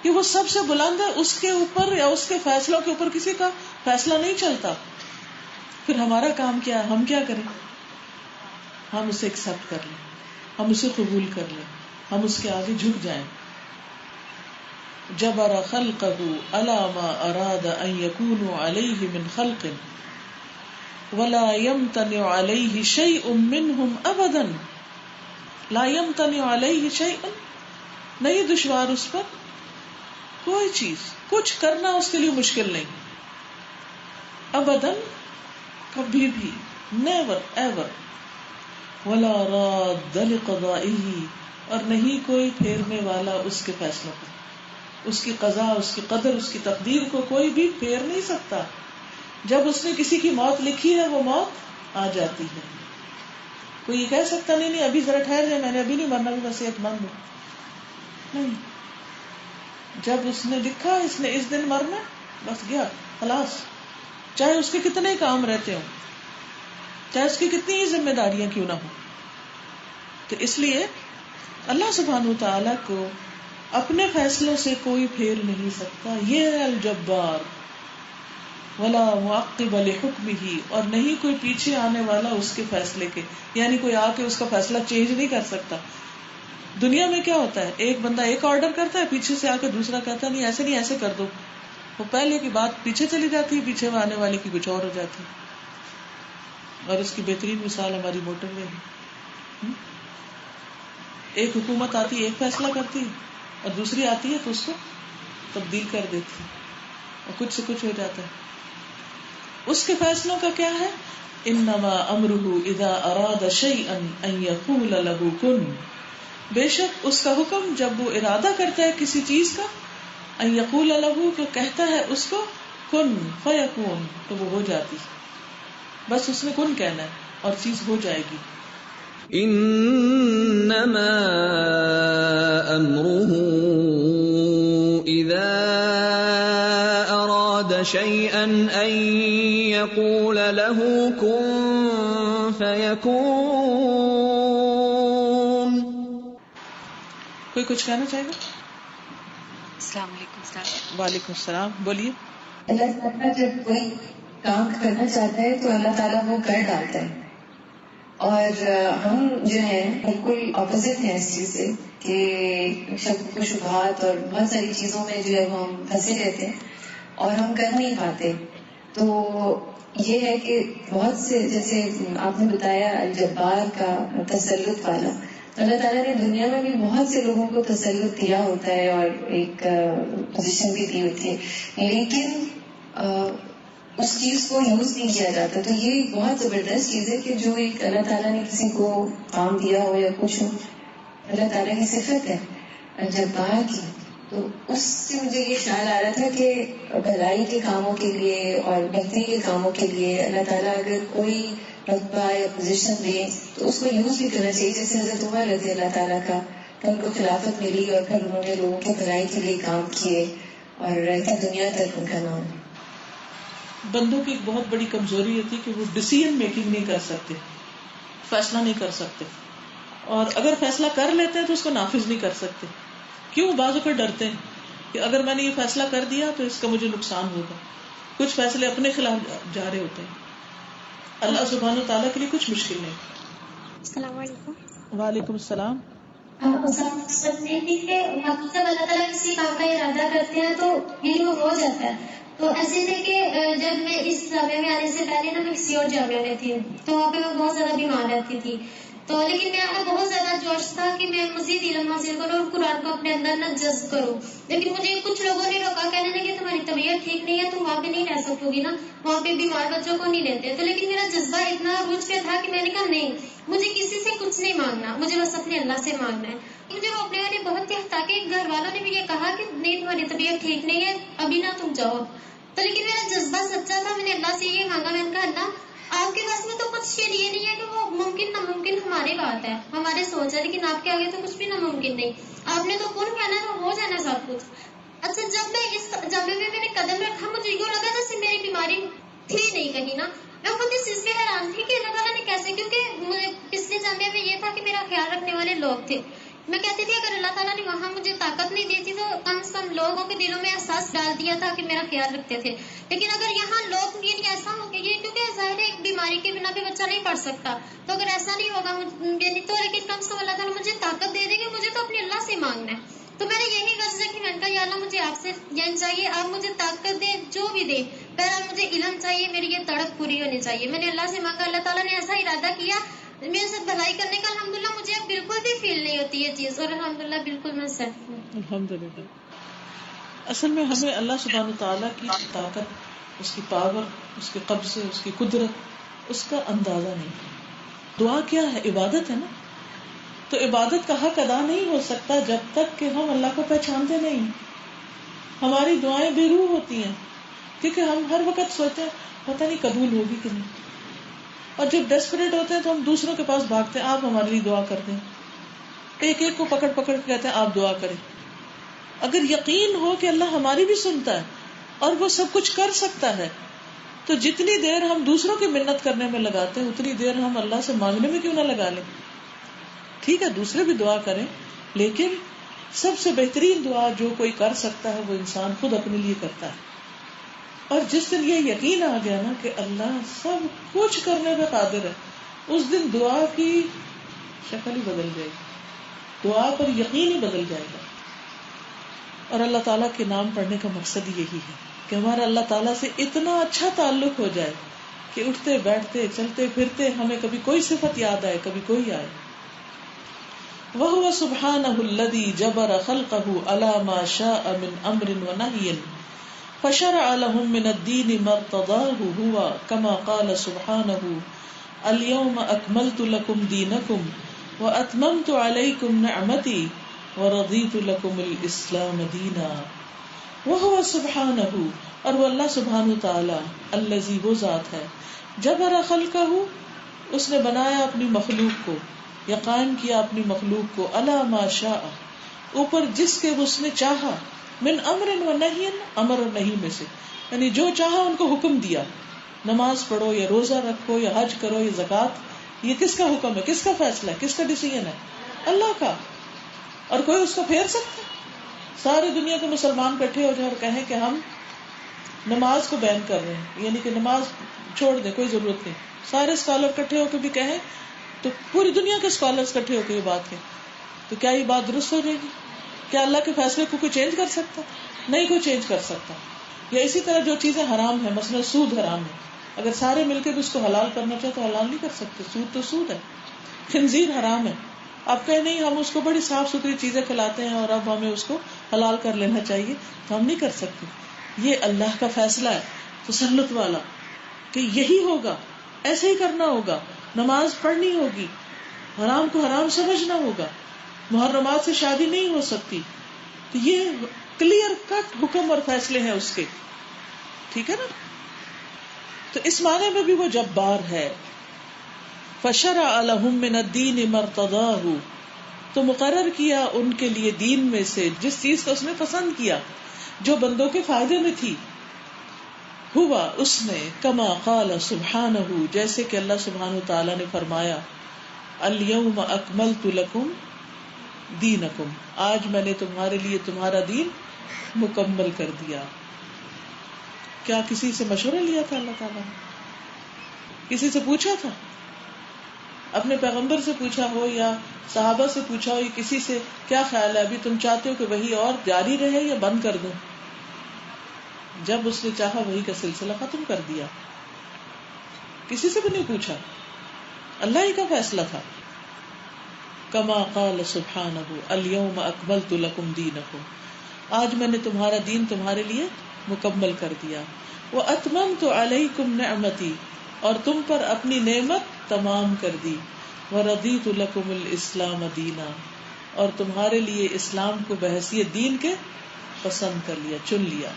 کہ وہ سب سے بلند ہے. اس کے اوپر یا اس کے فیصلوں کے اوپر کسی کا فیصلہ نہیں چلتا. پھر ہمارا کام کیا ہے؟ ہم کیا کریں؟ ہم اسے ایکسپٹ کر لیں، ہم اسے قبول کر لیں، ہم اس کے آگے جھک جائیں. جبر خلقه على ما اراد ان يكونوا عليه من خلق ولا يمتنع عليه شيء منهم ابدا. لا يمتنع عليه شيء، نہیں دشوار اس پر کوئی چیز، کچھ کرنا اس کے لیے مشکل نہیں. ابدا، کبھی بھی، نیور ایور. ولا راد لقضائه، اور نہیں کوئی پھیرنے والا اس کے فیصلوں کو، اس کی قضاء، اس کی قدر، اس کی تقدیر کو کوئی بھی پھیر نہیں سکتا. جب اس نے کسی کی موت لکھی ہے وہ موت آ جاتی ہے. کوئی یہ کہہ سکتا نہیں ابھی ذرا ٹھہر جائے، میں نے ابھی نہیں مرنا، بھی میں صحت مند ہوں. نہیں، جب اس نے لکھا اس نے اس دن مرنا، بس گیا خلاص. چاہے اس کے کتنے کام رہتے ہوں، چاہے اس کی کتنی ہی ذمہ داریاں کیوں نہ ہوں. تو اس لیے اللہ سبحانہ وتعالی کو اپنے فیصلوں سے کوئی پھیر نہیں سکتا. یہ ہے الجبار. ولا معقب لحکمہ، اور نہیں کوئی پیچھے آنے والا اس کے فیصلے کے، یعنی کوئی آ کے اس کا فیصلہ چینج نہیں کر سکتا. دنیا میں کیا ہوتا ہے، ایک بندہ ایک آرڈر کرتا ہے، پیچھے سے آ کے دوسرا کہتا ہے نہیں ایسے نہیں، ایسے کر دو. وہ پہلے کی بات پیچھے چلی جاتی ہے، پیچھے آنے والے کی کچھ اور ہو جاتی ہے. اور اس کی بہترین مثال ہماری موٹر وے ہے. ایک حکومت آتی ہے ایک فیصلہ کرتی ہے، اور دوسری آتی ہے تو اس کو تبدیل کر دیتی ہے، اور کچھ سے کچھ ہو جاتا ہے. اس کے فیصلوں کا کیا ہے؟ انما امرہ اذا اراد شیئا ان یقول له کن، بے شک اس کا حکم جب وہ ارادہ کرتا ہے کسی چیز کا، ان یقول له، کہ کہتا ہے اس کو، کن فیکون، تو وہ ہو جاتی. بس اس نے کن کہنا ہے اور چیز ہو جائے گی. انما امره اذا اراد شيئا ان يقول له كن فيكون. کوئی کچھ کہنا چاہے گا؟ السلام علیکم استاد. وعلیکم السلام، بولیے. اللہ تعالیٰ جب کوئی کام کرنا چاہتا ہے تو اللہ تعالیٰ وہ کر ڈالتا ہے. اور ہم جو ہیں بالکل اپوزٹ ہیں اس چیز سے کہ شک و شبہات اور بہت ساری چیزوں میں جو ہے وہ ہم پھنسے رہتے ہیں اور ہم کر نہیں پاتے. تو یہ ہے کہ بہت سے، جیسے آپ نے بتایا الجبار کا تسلط والا، تو اللہ تعالیٰ نے دنیا میں بھی بہت سے لوگوں کو تسلط دیا ہوتا ہے اور ایک پوزیشن بھی دی ہوتی ہے، لیکن اس چیز کو یوز نہیں کیا جاتا. تو یہ بہت زبردست چیز ہے کہ جو ایک اللہ تعالیٰ نے کسی کو کام دیا ہو یا کچھ ہو، اللہ تعالیٰ کی صفت ہے الجبار کی. تو اس سے مجھے یہ خیال آ رہا تھا کہ بھلائی کے کاموں کے لیے اور بہتری کے کاموں کے لیے اللہ تعالیٰ اگر کوئی رتبہ یا پوزیشن دے تو اس کو یوز بھی کرنا چاہیے. جیسے حضرت عمر رضی اللہ تعالیٰ کا، کہ ان کو خلافت ملی اور پھر انہوں نے لوگوں کے بھلائی کے لیے کام کیے اور رہتی دنیا تک ان کا نام. بندوں کی ایک بہت بڑی کمزوری ہوتی ہے کہ وہ ڈیسیژن میکنگ نہیں کر سکتے، فیصلہ نہیں کر سکتے، اور اگر فیصلہ کر لیتے ہیں تو اس کو نافذ نہیں کر سکتے. کیوں؟ بعض اوقات ڈرتے ہیں کہ اگر میں نے یہ فیصلہ کر دیا تو اس کا مجھے نقصان ہوگا. کچھ فیصلے اپنے خلاف جا رہے ہوتے ہیں. اللہ سبحانہ و تعالیٰ کے لیے کچھ مشکل نہیں. السلام علیکم. وعلیکم السلام. سننے کی کہ مطلب اللہ تعالیٰ کسی کام کا ارادہ کرتے ہیں تو یہ وہ ہو جاتا ہے. تو ایسے تھے کہ جب میں اس جامعہ میں آنے سے پہلے نا میں کسی اور جامعہ میں تھی، تو وہاں پہ میں بہت زیادہ بیمار رہتی تھی. تو لیکن میں آپ کو بہت زیادہ جوش تھا کہ میں مزید علم حاصل کروں اور قرآن کو اپنے اندر نہ جذب کروں. لیکن مجھے کچھ لوگوں نے روکا، کہنے لگے کہ تمہاری طبیعت ٹھیک نہیں ہے، تم وہاں پہ نہیں رہ سکو گی نا، وہاں پہ بیمار بچوں کو نہیں لیتے. تو لیکن میرا جذبہ اتنا روج پہ تھا کہ میں نے کہا نہیں، مجھے کسی سے کچھ نہیں مانگنا، مجھے بس اپنے اللہ سے مانگنا ہے. مجھے وہ اپنے والے بہت کہتا کہ گھر والوں نے بھی یہ کہا کہ نہیں تمہاری طبیعت ٹھیک نہیں ہے، ابھی نہ تم جاؤ. تو لیکن میرا جذبہ سچا تھا، میں نے اللہ سے یہ مانگا، میں نے کہا اللہ آپ کے پاس میں تو کچھ یہ نہیں ہے کہ وہ ممکن ناممکن ہماری بات ہے، ہمارے سوچ ہے، لیکن آپ کے آگے تو کچھ بھی ناممکن نہیں. آپ نے تو کون کہنا ہے، تو ہو جانا سب کچھ. اچھا جب میں اس جامعے میں نے قدم رکھا، مجھے یوں لگا جیسے میری بیماری تھی نہیں کہیں نا. میں خود اس چیز پہ حیران تھی کہ اللہ تعالیٰ نے کیسے، کیونکہ مجھے پچھلے جامعے میں یہ تھا کہ میرا خیال رکھنے والے لوگ تھے، میں کہتی تھی اگر اللہ تعالیٰ نے وہاں مجھے طاقت نہیں دی تھی تو کم از کم لوگوں کے دلوں میں احساس ڈال دیا تھا کہ میرا خیال رکھتے تھے. لیکن اگر یہاں لوگ یعنی ایسا ہو گیا کیونکہ ظاہر ہے ایک بیماری کی بنا پہ بچہ نہیں پڑھ سکتا, تو اگر ایسا نہیں ہوگا یعنی تو لیکن کم سے کم اللہ تعالیٰ مجھے طاقت دے دے گی, مجھے تو اپنے اللہ سے مانگنا ہے. تو میں نے یہی غرض رکھی, میں نے کہا یا اللہ مجھے آپ سے یعنی چاہیے, آپ مجھے طاقت دے جو بھی دے, پہلے مجھے علم چاہیے, میری یہ تڑپ پوری ہونی چاہیے. میں نے اللہ سے مانگا, اللہ تعالیٰ نے ایسا ارادہ کیا میرے ساتھ بھلائی کرنے کا, الحمدللہ مجھے اب بالکل بھی فیل نہیں ہوتی یہ چیز, اور الحمدللہ بالکل میں سیٹ ہوں. الحمدللہ. اصل میں ہمیں اللہ سبحانہ تعالیٰ کی طاقت, اس کی پاور, اس کے قبضے, اس کی قدرت, اس کا اندازہ نہیں. دعا کیا ہے؟ عبادت ہے نا. تو عبادت کا حق ادا نہیں ہو سکتا جب تک کہ ہم اللہ کو پہچانتے نہیں. ہماری دعائیں بے روح ہوتی ہیں کیونکہ ہم ہر وقت سوچتے ہیں پتہ نہیں قبول ہوگی کہ نہیں, اور جب ڈیسپریٹ ہوتے ہیں تو ہم دوسروں کے پاس بھاگتے ہیں, آپ ہمارے لیے دعا کر دیں. ایک ایک کو پکڑ پکڑ کے کہتے ہیں آپ دعا کریں. اگر یقین ہو کہ اللہ ہماری بھی سنتا ہے اور وہ سب کچھ کر سکتا ہے, تو جتنی دیر ہم دوسروں کی منت کرنے میں لگاتے ہیں اتنی دیر ہم اللہ سے مانگنے میں کیوں نہ لگا لیں. ٹھیک ہے دوسرے بھی دعا کریں, لیکن سب سے بہترین دعا جو کوئی کر سکتا ہے وہ انسان خود اپنے لیے کرتا ہے. اور جس دن یہ یقین آ گیا نا کہ اللہ سب کچھ کرنے پہ قادر ہے, اس دن دعا کی شکل ہی بدل جائے گی, دعا پر یقین ہی بدل جائے گا. اور اللہ تعالیٰ کے نام پڑھنے کا مقصد یہی ہے کہ ہمارا اللہ تعالیٰ سے اتنا اچھا تعلق ہو جائے کہ اٹھتے بیٹھتے چلتے پھرتے ہمیں کبھی کوئی صفت یاد آئے, کبھی کوئی آئے. وَهُوَ سُبْحَانَهُ الَّذِي جَبَرَ خَلْقَهُ عَلَى مَا شَاءَ مِنْ أَمْرٍ وَنَهْيٍ فَشَرَعَ لَهُم مِّنَ الدِّينِ مَا ارْتَضَاهُ هُوَ كَمَا قَالَ سُبْحَانَهُ الْيَوْمَ أَكْمَلْتُ لَكُمْ دِينَكُمْ وَأَتْمَمْتُ عَلَيْكُمْ نِعْمَتِي وَرَضِيتُ لَكُمُ الْإِسْلَامَ دِينًا. وَهُوَ سُبْحَانَهُ, اور وہ اللہ سبحانہ تعالی, الذی وہ ذات ہے, جبر خلقہ اس نے بنایا اپنی مخلوق کو, یا قائم کیا اپنی مخلوق کو, علی ما شاء اوپر جس کے اس نے چاہا, من امر و نہی, امر اور نہیں میں سے, یعنی جو چاہا ان کو حکم دیا, نماز پڑھو یا روزہ رکھو یا حج کرو یا زکات. یہ کس کا حکم ہے, کس کا فیصلہ ہے, کس کا ڈیسیژن ہے؟ اللہ کا. اور کوئی اس کو پھیر سکتا؟ ساری دنیا کے مسلمان کٹھے ہو جائیں اور کہیں کہ ہم نماز کو بین کر رہے ہیں, یعنی کہ نماز چھوڑ دیں, کوئی ضرورت نہیں. سارے اسکالر کٹھے ہو کے بھی کہیں تو پوری دنیا کے اسکالرس کٹھے ہو کے یہ بات ہے, تو کیا یہ بات درست ہو جائے گی؟ کیا اللہ کے فیصلے کو کوئی چینج کر سکتا؟ نہیں کوئی چینج کر سکتا. یا اسی طرح جو چیزیں حرام ہیں, مثلا سود حرام ہے, اگر سارے مل کے بھی اس کو حلال کرنا چاہے تو حلال نہیں کر سکتے. سود تو سود ہے. خنزیر حرام ہے, آپ کہیں نہیں ہم اس کو بڑی صاف ستھری چیزیں کھلاتے ہیں اور اب ہمیں اس کو حلال کر لینا چاہیے, تو ہم نہیں کر سکتے. یہ اللہ کا فیصلہ ہے تسلط والا کہ یہی ہوگا, ایسے ہی کرنا ہوگا, نماز پڑھنی ہوگی, حرام کو حرام سمجھنا ہوگا, محرمات سے شادی نہیں ہو سکتی. تو یہ کلیئر کٹ حکم اور فیصلے ہیں اس کے, ٹھیک ہے نا. تو اس معنی میں بھی وہ جبار ہے. فشرع لهم من الدین ما ارتضاه, تو مقرر کیا ان کے لیے دین میں سے جس چیز کو اس نے پسند کیا, جو بندوں کے فائدے میں تھی. ہوا اس نے, کما قال سبحانہ, جیسے کہ اللہ سبحانہ تعالی نے فرمایا, الیوم اکملت لکم دینکم, آج میں نے تمہارے لیے تمہارا دین مکمل کر دیا. کیا کسی سے مشورہ لیا تھا اللہ تعالیٰ نے؟ کسی سے پوچھا تھا؟ اپنے پیغمبر سے پوچھا ہو یا صحابہ سے پوچھا ہو یا کسی سے, کیا خیال ہے ابھی تم چاہتے ہو کہ وہی اور جاری رہے یا بند کر دوں؟ جب اس نے چاہا وہی کا سلسلہ ختم کر دیا, کسی سے بھی نہیں پوچھا, اللہ ہی کا فیصلہ تھا. کما قال سبحانہ الیوم اکملت لکم دینکم, آج میں نے تمہارا دین تمہارے لیے مکمل کر دیا. واتممت علیکم نعمتی, اور تم پر اپنی نعمت تمام کر دی. ورضیت لکم الاسلام دینا, اور تمہارے لیے اسلام کو بحیثیت دین کے پسند کر لیا, چن لیا.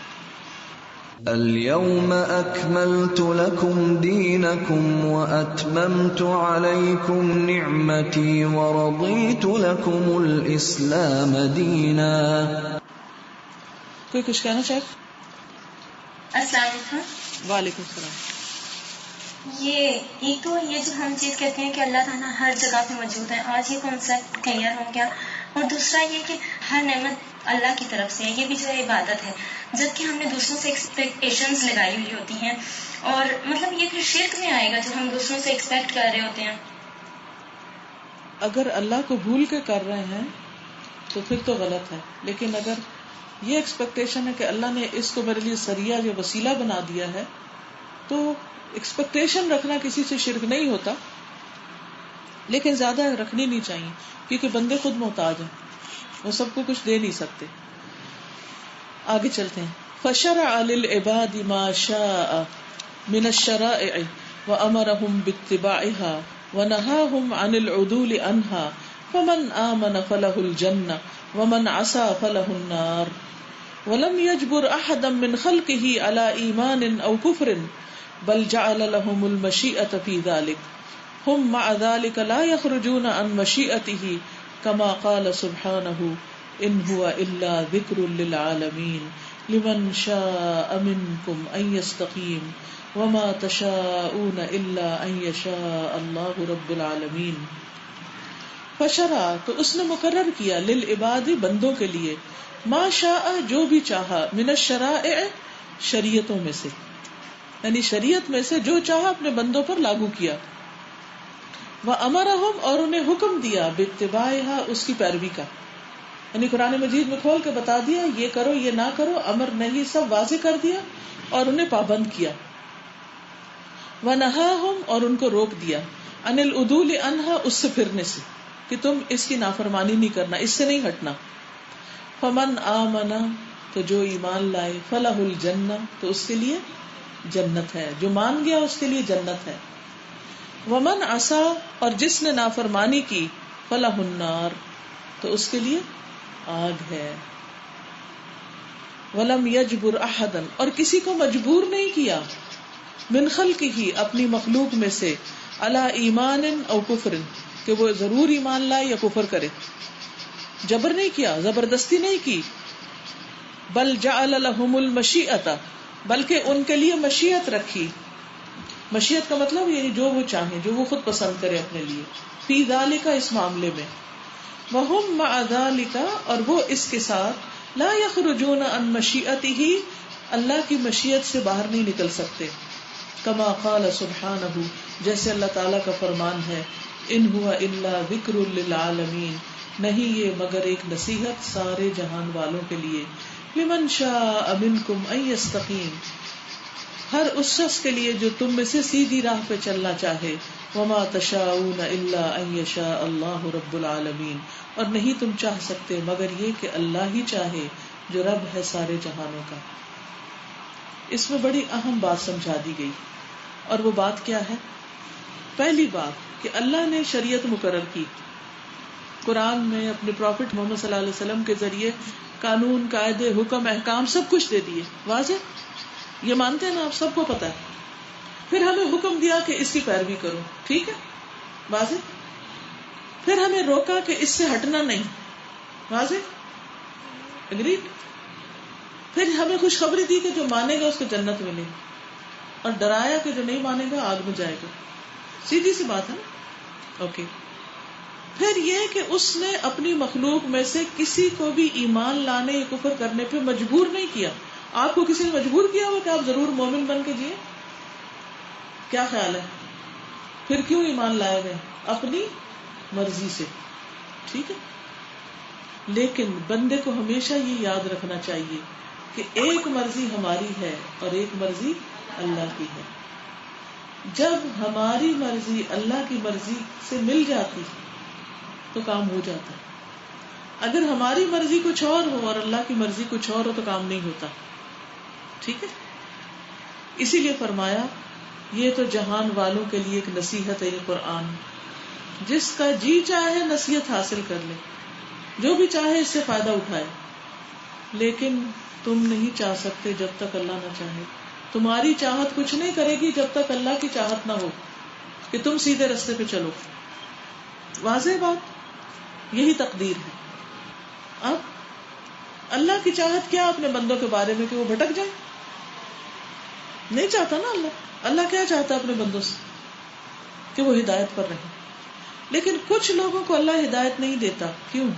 اليوم أكملت لكم دينكم وأتممت عليكم نعمتي ورضيت لكم الإسلام دينا. کوئی کچھ کہنا چاہے؟ السلام علیکم. وعلیکم السلام. یہ ایک تو یہ جو ہم چیز کہتے ہیں کہ اللہ تعالیٰ ہر جگہ پہ موجود ہے, آج یہ کانسیپٹ کلیئر ہو گیا. اور دوسرا یہ کہ ہر نعمت اللہ کی طرف سے ہے، یہ بھی جو ہے عبادت ہے، جبکہ ہم نے دوسروں سے ایکسپیکٹیشنز لگائی ہوئی ہوتی ہیں، اور مطلب یہ پھر شرک میں آئے گا جو ہم دوسروں سے ایکسپیکٹ کر رہے ہوتے ہیں. اگر اللہ کو بھول کے کر رہے ہیں تو پھر تو غلط ہے، لیکن اگر یہ ایکسپیکٹیشن ہے کہ اللہ نے اس کو میرے لیے ذریعہ یا وسیلہ بنا دیا ہے، تو ایکسپیکٹیشن رکھنا کسی سے شرک نہیں ہوتا، لیکن زیادہ رکھنی نہیں چاہیے، کیونکہ بندے خود محتاج ہیں، وہ سب کو کچھ دے نہیں سکتے. آگے چلتے ہیں. فشرع للعباد ما شاء من الشرائع وامرهم باتباعها ونهاهم عن العدول عنها فمن آمن فله الجنة ومن عصى فله النار ولم يجبر أحدا من خلقه على إيمان أو كفر بل جعل لهم المشيئة في ذلك هم مع ذلك لا يخرجون عن مشيئته كما قال سبحانه إن هو إلا ذكر للعالمين لمن شاء منكم أن يستقيم وما تشاءون الا ان يشاء اللہ رب العالمین. فشرع تو اس نے مقرر کیا للعباد بندوں کے لیے ما شاء جو بھی چاہا من الشرائع شریعتوں میں سے، یعنی شریعت میں سے جو چاہا اپنے بندوں پر لاگو کیا. وامرہم اور انہیں حکم دیا باتباعها اس کی پیروی کا، یعنی قرآن مجید میں کھول کے بتا دیا یہ کرو یہ نہ کرو، امر نہیں سب واضح کر دیا اور انہیں پابند کیا. وَنَهَاهُمْ اور ان کو روک دیا عن العدول عنها اس سے پھرنے سے، کہ تم اس کی نافرمانی نہیں کرنا، اس سے نہیں ہٹنا. فمن آمن تو جو ایمان لائے، فلہ الجنہ تو اس کے لیے جنت ہے، جو مان گیا اس کے لیے جنت ہے. ومن عصا اور جس نے نافرمانی کی، فلہ النار تو اس کے لیے آگ ہے. ولم یجبر احدا اور کسی کو مجبور نہیں کیا، من خلقہ اپنی مخلوق میں سے، علی ایمان او کفر کہ وہ ضرور ایمان لائے یا کفر کرے، جبر نہیں کیا، زبردستی نہیں کی. بل جعل لهم المشیئۃ بلکہ ان کے لیے مشیت رکھی. مشیت کا مطلب یعنی جو وہ چاہیں، جو وہ خود پسند کرے اپنے لیے. فی ذالک اس معاملے میں، وہم مع ذالک اور وہ اس کے ساتھ، لا یخرجون عن مشیئتہ اللہ کی مشیت سے باہر نہیں نکل سکتے. کما قال سبحانہ جیسے اللہ تعالیٰ کا فرمان ہے، ان ہوا الا ذکر للعالمین نہیں یہ مگر ایک نصیحت سارے جہان والوں کے لیے. لمن شاء منکم ان یستقیم ہر اس شخص کے لیے جو تم میں سے سیدھی راہ پہ چلنا چاہے. وما تشاءون الا ان یشاء اللہ رب العالمین اور نہیں تم چاہ سکتے مگر یہ کہ اللہ ہی چاہے جو رب ہے سارے جہانوں کا. اس میں بڑی اہم بات سمجھا دی گئی، اور وہ بات کیا ہے؟ پہلی بات کہ اللہ نے شریعت مقرر کی، قرآن میں اپنے پروفٹ محمد صلی اللہ علیہ وسلم کے ذریعے قانون، قاعدے، حکم، احکام سب کچھ دے دیے. واضح یہ مانتے ہیں نا، آپ سب کو پتا ہے. پھر ہمیں حکم دیا کہ اس کی پیروی کرو، ٹھیک ہے، واضح. پھر ہمیں روکا کہ اس سے ہٹنا نہیں، واضح، اگریڈ. پھر ہمیں خوشخبری دی کہ جو مانے گا اس کو جنت ملے گی، اور ڈرایا کہ جو نہیں مانے گا آگ میں جائے گا. سیدھی سی بات ہے نا. اوکے. پھر یہ کہ اس نے اپنی مخلوق میں سے کسی کو بھی ایمان لانے یا کفر کرنے پہ مجبور نہیں کیا. آپ کو کسی نے مجبور کیا ہوا کہ آپ ضرور مومن بن کے جیے؟ کیا خیال ہے؟ پھر کیوں ایمان لائے گئے؟ اپنی مرضی سے. ٹھیک ہے. لیکن بندے کو ہمیشہ یہ یاد رکھنا چاہیے کہ ایک مرضی ہماری ہے اور ایک مرضی اللہ کی ہے. جب ہماری مرضی اللہ کی مرضی سے مل جاتی تو کام ہو جاتا ہے. اگر ہماری مرضی کچھ اور ہو اور اللہ کی مرضی کچھ اور ہو تو کام نہیں ہوتا. ٹھیک ہے. اسی لیے فرمایا یہ تو جہان والوں کے لیے ایک نصیحت ہے یہ قرآن. جس کا جی چاہے نصیحت حاصل کر لے، جو بھی چاہے اس سے فائدہ اٹھائے، لیکن تم نہیں چاہ سکتے جب تک اللہ نہ چاہے. تمہاری چاہت کچھ نہیں کرے گی جب تک اللہ کی چاہت نہ ہو کہ تم سیدھے راستے پہ چلو. واضح بات، یہی تقدیر ہے. اب اللہ کی چاہت کیا اپنے بندوں کے بارے میں کہ وہ بھٹک جائے؟ نہیں چاہتا نا اللہ. اللہ کیا چاہتا ہے اپنے بندوں سے؟ کہ وہ ہدایت پر رہیں. لیکن کچھ لوگوں کو اللہ ہدایت نہیں دیتا. کیوں؟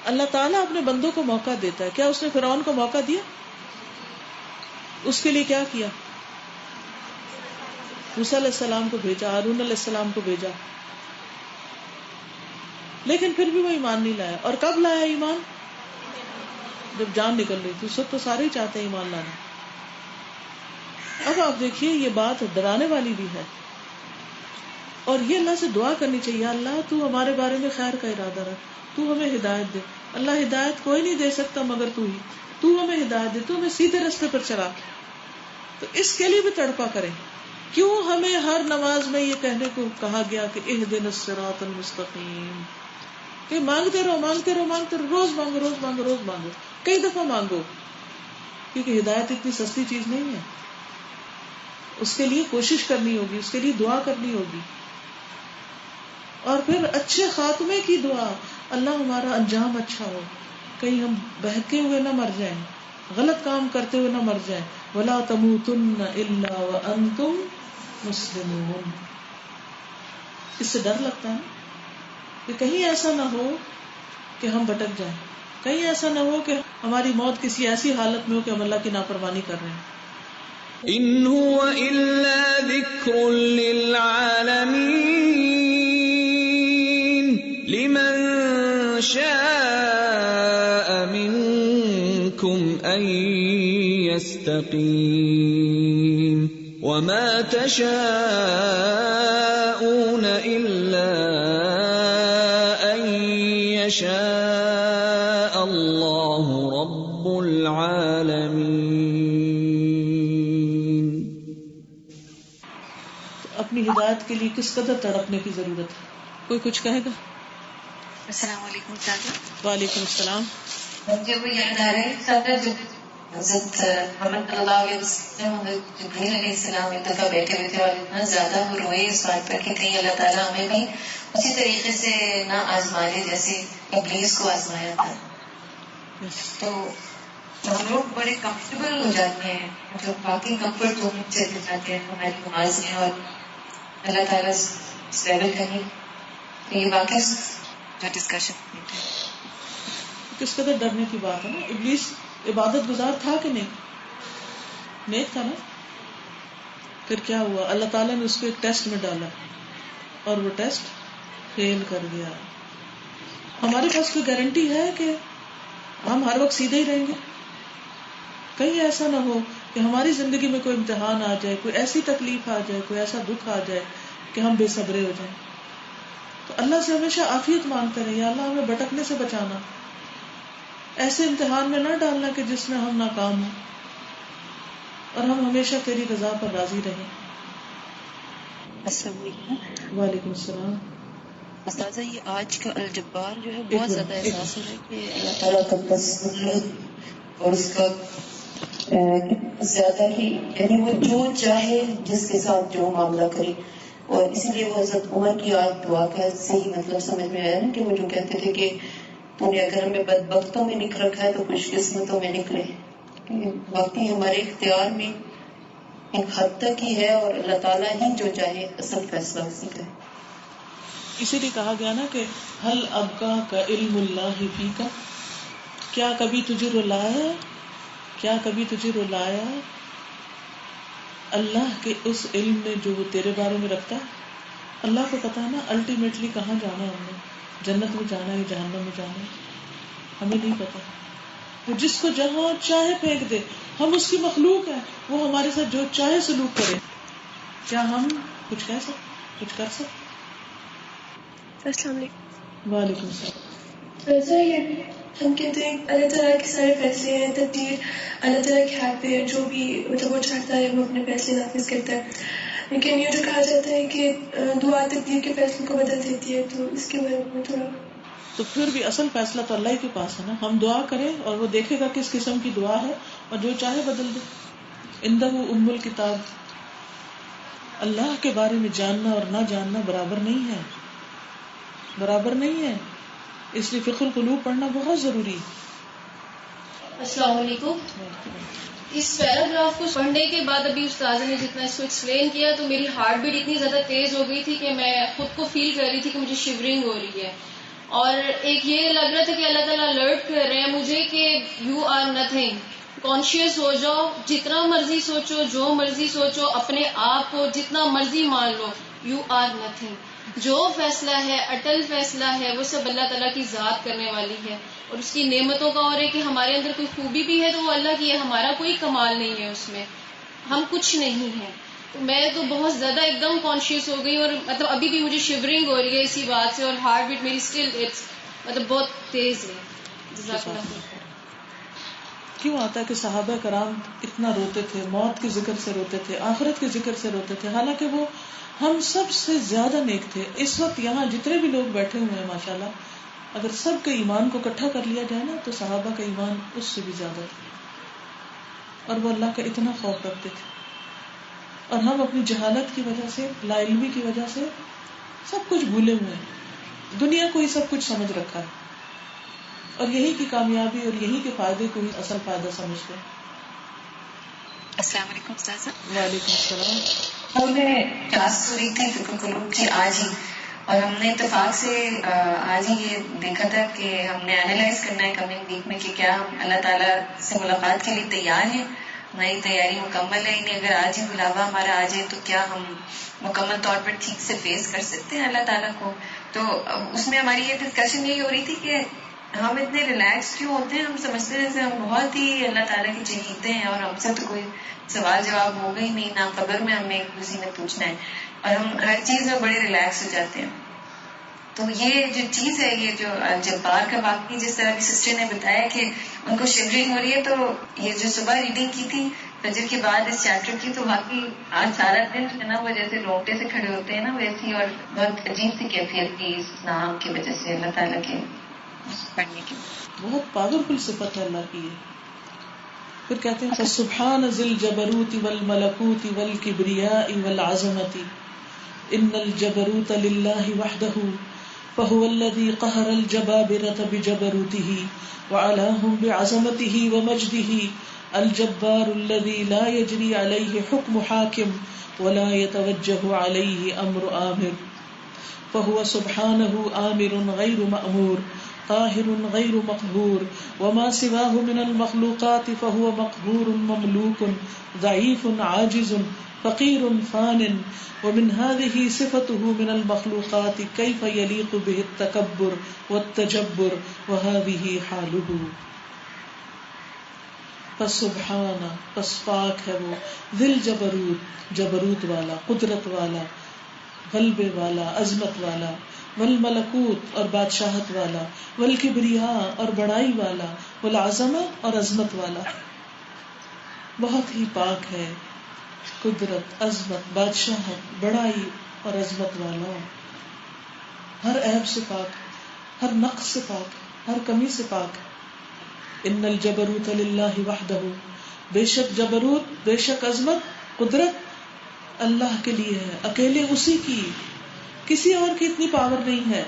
اللہ تعالیٰ اپنے بندوں کو موقع دیتا ہے. کیا اس نے فرعون کو موقع دیا؟ اس کے لیے کیا کیا؟ موسیٰ علیہ السلام کو بھیجا, ہارون علیہ السلام کو بھیجا, لیکن پھر بھی وہ ایمان نہیں لایا. اور کب لایا ایمان؟ جب جان نکل رہی تھی. اس وقت تو سارے ہی چاہتے ہیں ایمان لانا. اب آپ دیکھیے یہ بات ڈرانے والی بھی ہے, اور یہ اللہ سے دعا کرنی چاہیے, اللہ تو ہمارے بارے میں خیر کا ارادہ رکھ, تو ہمیں ہدایت دے. اللہ ہدایت کوئی نہیں دے سکتا مگر تو ہی, تو ہمیں ہدایت دے, تو ہمیں سیدھے راستے پر چلا. تو اس کے لیے بھی تڑپا کریں. کیوں ہمیں ہر نماز میں یہ کہنے کو کہا گیا کہ اہدنا الصراط المستقیم, کہ مانگتے رہو مانگتے رہو مانگتے رہو, روز مانگو روز مانگو روز مانگو, کئی دفعہ مانگو, کیونکہ ہدایت اتنی سستی چیز نہیں ہے. اس کے لیے کوشش کرنی ہوگی, اس کے لیے دعا کرنی ہوگی. اور پھر اچھے خاتمے کی دعا, اللہ ہمارا انجام اچھا ہو, کہیں ہم بہکے ہوئے نہ مر جائیں, غلط کام کرتے ہوئے نہ مر جائیں. وَلَا تَمُوتُنَّ إِلَّا وَأَنْتُمْ مُسْلِمُونَ. اس سے ڈر لگتا ہے کہ کہیں ایسا نہ ہو کہ ہم بھٹک جائیں, کہیں ایسا نہ ہو کہ ہماری موت کسی ایسی حالت میں ہو کہ ہم اللہ کی نافرمانی کر رہے ہیں. إِنْ هُوَ إِلَّا ذِكْرٌ لِّلْعَالَمِينَ لِمَنْ شَاءَ مِنْكُمْ أَنْ يَسْتَقِيمَ وَمَا تَشَاءُونَ إِلَّا أَنْ يَشَاءَ اللَّهُ رَبُّ الْعَالَمِينَ. اپنی ہدایت کے لیے کس قدر تڑپنے کی ضرورت ہے. کوئی کچھ کہے گا؟ السلام علیکم استاذہ. وعلیکم السلام. مجھے وہ یاد آ رہا ہے سادہ جو حضرت محمد صلی اللہ علیہ وسلم جبریل علیہ السلام ایک دفعہ بیٹھے ہوئے تھے اور اتنا زیادہ وہ روئے اس بات پر کہ کہیں اللہ تعالیٰ ہمیں بھی اسی طریقے سے نہ آزما لے جیسے ابلیس کو آزمایا تھا. تو ہم لوگ بڑے کمفرٹیبل ہو جاتے ہیں, مطلب باقی کمفرٹ تو ہم چلے جاتے ہیں ہماری نماز میں, اور اللہ تعالیٰ اس لیول کا نہیں. تو یہ واقعی جو ڈسکشن کس قدر ڈرنے کی بات ہے نا. ابلیس عبادت گزار تھا کہ نہیں؟ نیک تھا نا. پھر کیا ہوا؟ اللہ تعالیٰ نے اس کو ایک ٹیسٹ میں ڈالا اور وہ ٹیسٹ فیل کر گیا. ہمارے پاس کوئی گارنٹی ہے کہ ہم ہر وقت سیدھے ہی رہیں گے؟ کہیں ایسا نہ ہو کہ ہماری زندگی میں کوئی امتحان آ جائے, کوئی ایسی تکلیف آ جائے, کوئی ایسا دکھ آ جائے کہ ہم بے صبرے ہو جائیں. تو اللہ سے ہمیشہ عافیت مانگتے رہے, یا اللہ ہمیں بھٹکنے سے بچانا, ایسے امتحان میں نہ ڈالنا کہ جس میں ہم ناکام ہوں, اور ہم ہمیشہ تیری رضا پر راضی رہیں. السلام علیکم. وعلیکم السلام. استاذہ یہ آج کا الجبار جو ہے بہت زیادہ احساس ہو رہا ہے کہ اللہ تعالیٰ کا تسلط اور اس کا زیادہ ہی, یعنی وہ جو چاہے جس کے ساتھ جو معاملہ کرے. اور اسی لیے وہ حضرت عمر کی آج دعا کا صحیح مطلب سمجھ میں آیا نا کہ وہ جو کہتے تھے کہ تو نے اگر ہمیں بدبختوں میں لکھ رکھا ہے تو خوش قسمتوں میں نکلے. باقی ہمارے اختیار میں ایک حد تک ہی ہے, اور اللہ تعالیٰ ہی جو چاہے اصل فیصلہ اسی کا ہے. اسی لیے کہا گیا نا کہ حل ابقا کا علم اللہ فی کا, کیا کبھی تجھے رلایا, کیا کبھی تجھے رلایا اللہ کے اس علم نے جو وہ تیرے بارے میں رکھتا ہے. اللہ کو پتا ہے نا الٹیمیٹلی کہاں جانا ہم نے, جنت میں جانا ہے جہنم میں جانا ہے, ہمیں نہیں پتا. وہ جس کو جہاں چاہے پھینک دے, ہم اس کی مخلوق ہیں, وہ ہمارے ساتھ جو چاہے سلوک کرے. کیا ہم کچھ کہہ سکتے, کچھ کر سکتے؟ السلام علیکم. وعلیکم السلام. ہم کہتے ہیں اللہ تعالیٰ کے سارے فیصلے ہیں, تقدیر اللہ تعالیٰ کے ہاتھ پہ ہے, جو بھی مطلب وہ چاہتا ہے وہ اپنے فیصلے نافذ کرتا ہے. لیکن یہ جو کہا جاتا ہے کہ دعا تقدیر کے فیصلے کو بدل دیتی ہے, تو اس کے بارے میں تھوڑا. تو پھر بھی اصل فیصلہ تو اللہ ہی کے پاس ہے نا. ہم دعا کریں اور وہ دیکھے گا کس قسم کی دعا ہے, اور جو چاہے بدل دے. اندہ ام الکتاب. اللہ کے بارے میں جاننا اور نہ جاننا برابر نہیں ہے, برابر نہیں ہے. اس لیے فقہ القلوب پڑھنا بہت ضروری ہے. السلام علیکم. اس پیراگراف کو پڑھنے کے بعد ابھی استاذ نے جتنا اس کو ایکسپلین کیا تو میری ہارٹ بیٹ اتنی زیادہ تیز ہو گئی تھی کہ میں خود کو فیل کر رہی تھی کہ مجھے شیورنگ ہو رہی ہے. اور ایک یہ لگ رہا تھا کہ اللہ تعالیٰ الرٹ کر رہے ہیں مجھے کہ یو آر نتھنگ، کانشیس ہو جاؤ، جتنا مرضی سوچو، جو مرضی سوچو، اپنے آپ کو جتنا مرضی مان لو، یو آر نتھنگ. جو فیصلہ ہے، اٹل فیصلہ ہے، وہ سب اللہ تعالیٰ کی ذات کرنے والی ہے، اور اس کی نعمتوں کا، اور ہے کہ ہمارے اندر کوئی خوبی بھی ہے تو وہ اللہ کی ہے، ہمارا کوئی کمال نہیں ہے اس میں، ہم کچھ نہیں ہیں. میں تو بہت زیادہ ایک دم کانشیس ہو گئی، اور مطلب ابھی بھی مجھے شیورنگ ہو رہی ہے اسی بات سے، اور ہارٹ بیٹ میری اسٹل مطلب بہت تیز ہے. جزاک اللہ خیر. کیوں آتا ہے کہ صحابہ کرام اتنا روتے تھے، موت کے ذکر سے روتے تھے، آخرت کے ذکر سے روتے تھے، حالانکہ وہ ہم سب سے زیادہ نیک تھے. اس وقت یہاں جتنے بھی لوگ بیٹھے ہوئے ہیں ماشاءاللہ، اگر سب کے ایمان کو اکٹھا کر لیا جائے نا تو صحابہ کا ایمان اس سے بھی زیادہ تھا، اور وہ اللہ کا اتنا خوف رکھتے تھے. اور ہم اپنی جہالت کی وجہ سے، لا علمی کی وجہ سے سب کچھ بھولے ہوئے ہیں، دنیا کو ہی سب کچھ سمجھ رکھا ہے، اور یہی کی کامیابی اور یہی کے فائدے کو ہی اصل فائدہ سمجھتے ہیں. السلام علیکم استاذہ. وعلیکم السلام. ہم نے کلاس سنی تھی فقہ قلوب کی آج ہی، اور ہم نے اتفاق سے آج ہی یہ دیکھا تھا کہ ہم نے اینالائز کرنا ہے کمنگ ویک میں کہ کیا ہم اللہ تعالیٰ سے ملاقات کے لیے تیار ہیں، ہماری تیاری مکمل ہے. یعنی اگر آج ہی بلاوا ہمارا آ جائے تو کیا ہم مکمل طور پر ٹھیک سے فیس کر سکتے ہیں اللہ تعالیٰ کو. تو اس میں ہماری یہ ڈسکشن یہی ہو رہی تھی کہ ہم اتنے ریلیکس کیوں ہوتے ہیں. ہم سمجھتے ہیں جیسے ہم بہت ہی اللہ تعالیٰ کے چہیتے ہیں اور ہم سے تو کوئی سوال جواب ہوگا ہی نہیں، نہ قبر میں ہمیں کسی نے پوچھنا ہے، اور ہم ہر چیز میں بڑے ریلیکس ہو جاتے ہیں. تو یہ جو چیز ہے، یہ جو جبار کا واقعی جس طرح کی سسٹر نے بتایا کہ ان کو شیورنگ ہو رہی ہے، تو یہ جو صبح ریڈنگ کی تھی فجر کے بعد اس چیپٹر کی، تو واقعی آج سارا دن جو ہے نا وہ جیسے رونگٹے سے کھڑے ہوتے ہیں نا ویسی، اور بہت عجیب سی کیفیت کی اس نام کی وجہ سے اللہ تعالیٰ کے پڑھنے کی. بہت پاورفل صفت ہے اللہ کی. پھر کہتے ہیں فسبحان ذی الجبروت والملکوت والکبریاء والعظمت ان الجبروت للہ وحدہ فهو الذی قہر الجبابرة بجبروته وعلاهم بعظمته ومجده الجبار الذي لا يجري عليه حكم حاكم ولا يتوجه عليه امر آمر فهو سبحانه آمر غير مأمور قاهر غير مقهور وما سواه من المخلوقات فهو مقهور مملوك ضعيف عاجز فقير فان ومن هذه صفته من المخلوقات كيف يليق به التكبر والتجبر وهذه حاله. فسبحان، پس پاک ہے وہ، ذل جبروت، جبروت والا، قدرت والا، غلبے والا، عظمت والا، والملکوت اور بادشاہت والا، والکبریاء اور بڑائی والا، والعظمت اور عظمت والا. بہت ہی پاک ہے، قدرت، عظمت، بادشاہت، بڑائی اور عظمت والا، ہر عیب سے پاک، ہر نقص سے پاک، ہر کمی سے پاک. ان الجبروت للہ وحدہ، بے شک جبروت، بے شک عظمت، قدرت اللہ کے لیے ہے، اکیلے اسی کی، کسی اور کی اتنی پاور نہیں ہے.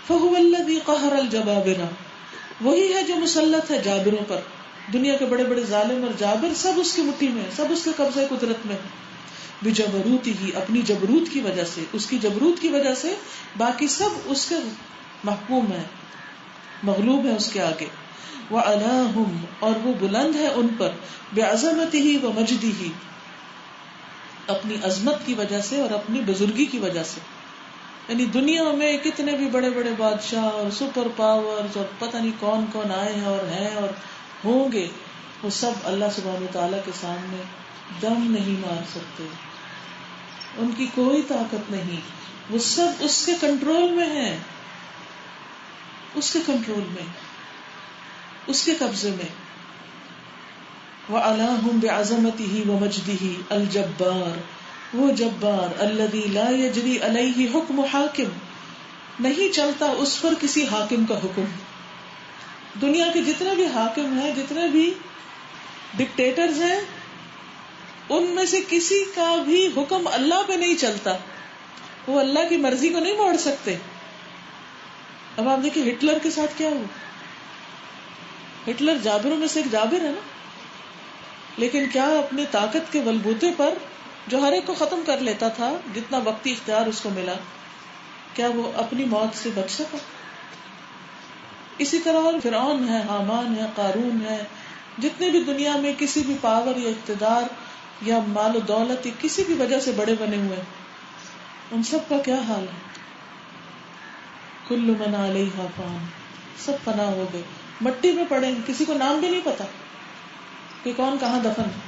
فهو الذی قہر الجبابرہ، وہی ہے جو مسلط ہے جابروں پر. دنیا کے بڑے بڑے ظالم اور جابر سب اس کی مٹھی میں، سب اس کے قبضے قدرت میں. بجبروتی ہی، اپنی جبروت کی وجہ سے، اس کی جبروت کی وجہ سے باقی سب اس کے محکوم ہے، مغلوب ہے اس کے آگے. وَعَلَاهُمْ، اور وہ بلند ہے ان پر، بِعَظَمَتِهِ وَمَجْدِهِ، اپنی عظمت کی وجہ سے اور اپنی بزرگی کی وجہ سے. یعنی دنیا میں کتنے بھی بڑے بڑے بادشاہ اور سپر پاورز اور پتہ نہیں کون کون آئے ہیں اور ہیں اور ہوں گے، وہ سب اللہ سبحانہ وتعالیٰ کے سامنے دم نہیں مار سکتے، ان کی کوئی طاقت نہیں، وہ سب اس کے کنٹرول میں ہیں، اس کے کنٹرول میں، اس کے قبضے میں. وَعَلَاهُمْ بِعَظَمَتِهِ وَمَجْدِهِ الْجَبَّارُ، وہ جبار، الَّذِي لَا يَجْرِي عَلَيْهِ حُكْمُ حَاكِم، نہیں چلتا اس پر کسی حاکم کا حکم. دنیا کے جتنے بھی حاکم ہیں، جتنے بھی ڈکٹیٹرز ہیں، ان میں سے کسی کا بھی حکم اللہ پہ نہیں چلتا، وہ اللہ کی مرضی کو نہیں موڑ سکتے. اب آپ دیکھیں ہٹلر کے ساتھ کیا ہوا. ہٹلر جابروں میں سے ایک جابر ہے نا، لیکن کیا اپنی طاقت کے بلبوتے پر جو ہر ایک کو ختم کر لیتا تھا جتنا وقتی اختیار اس کو ملا، کیا وہ اپنی موت سے بچ سکا؟ اسی طرح اور فرعون ہے، حامان ہے، قارون ہے، جتنے بھی دنیا میں کسی بھی پاور یا اقتدار یا مال و دولت یا کسی بھی وجہ سے بڑے بنے ہوئے، ان سب کا کیا حال ہے؟ کل من علیہا فان، سب فنا ہو گئے، مٹی میں پڑے ہیں، کسی کو نام بھی نہیں پتا کہ کون کہاں دفن ہے،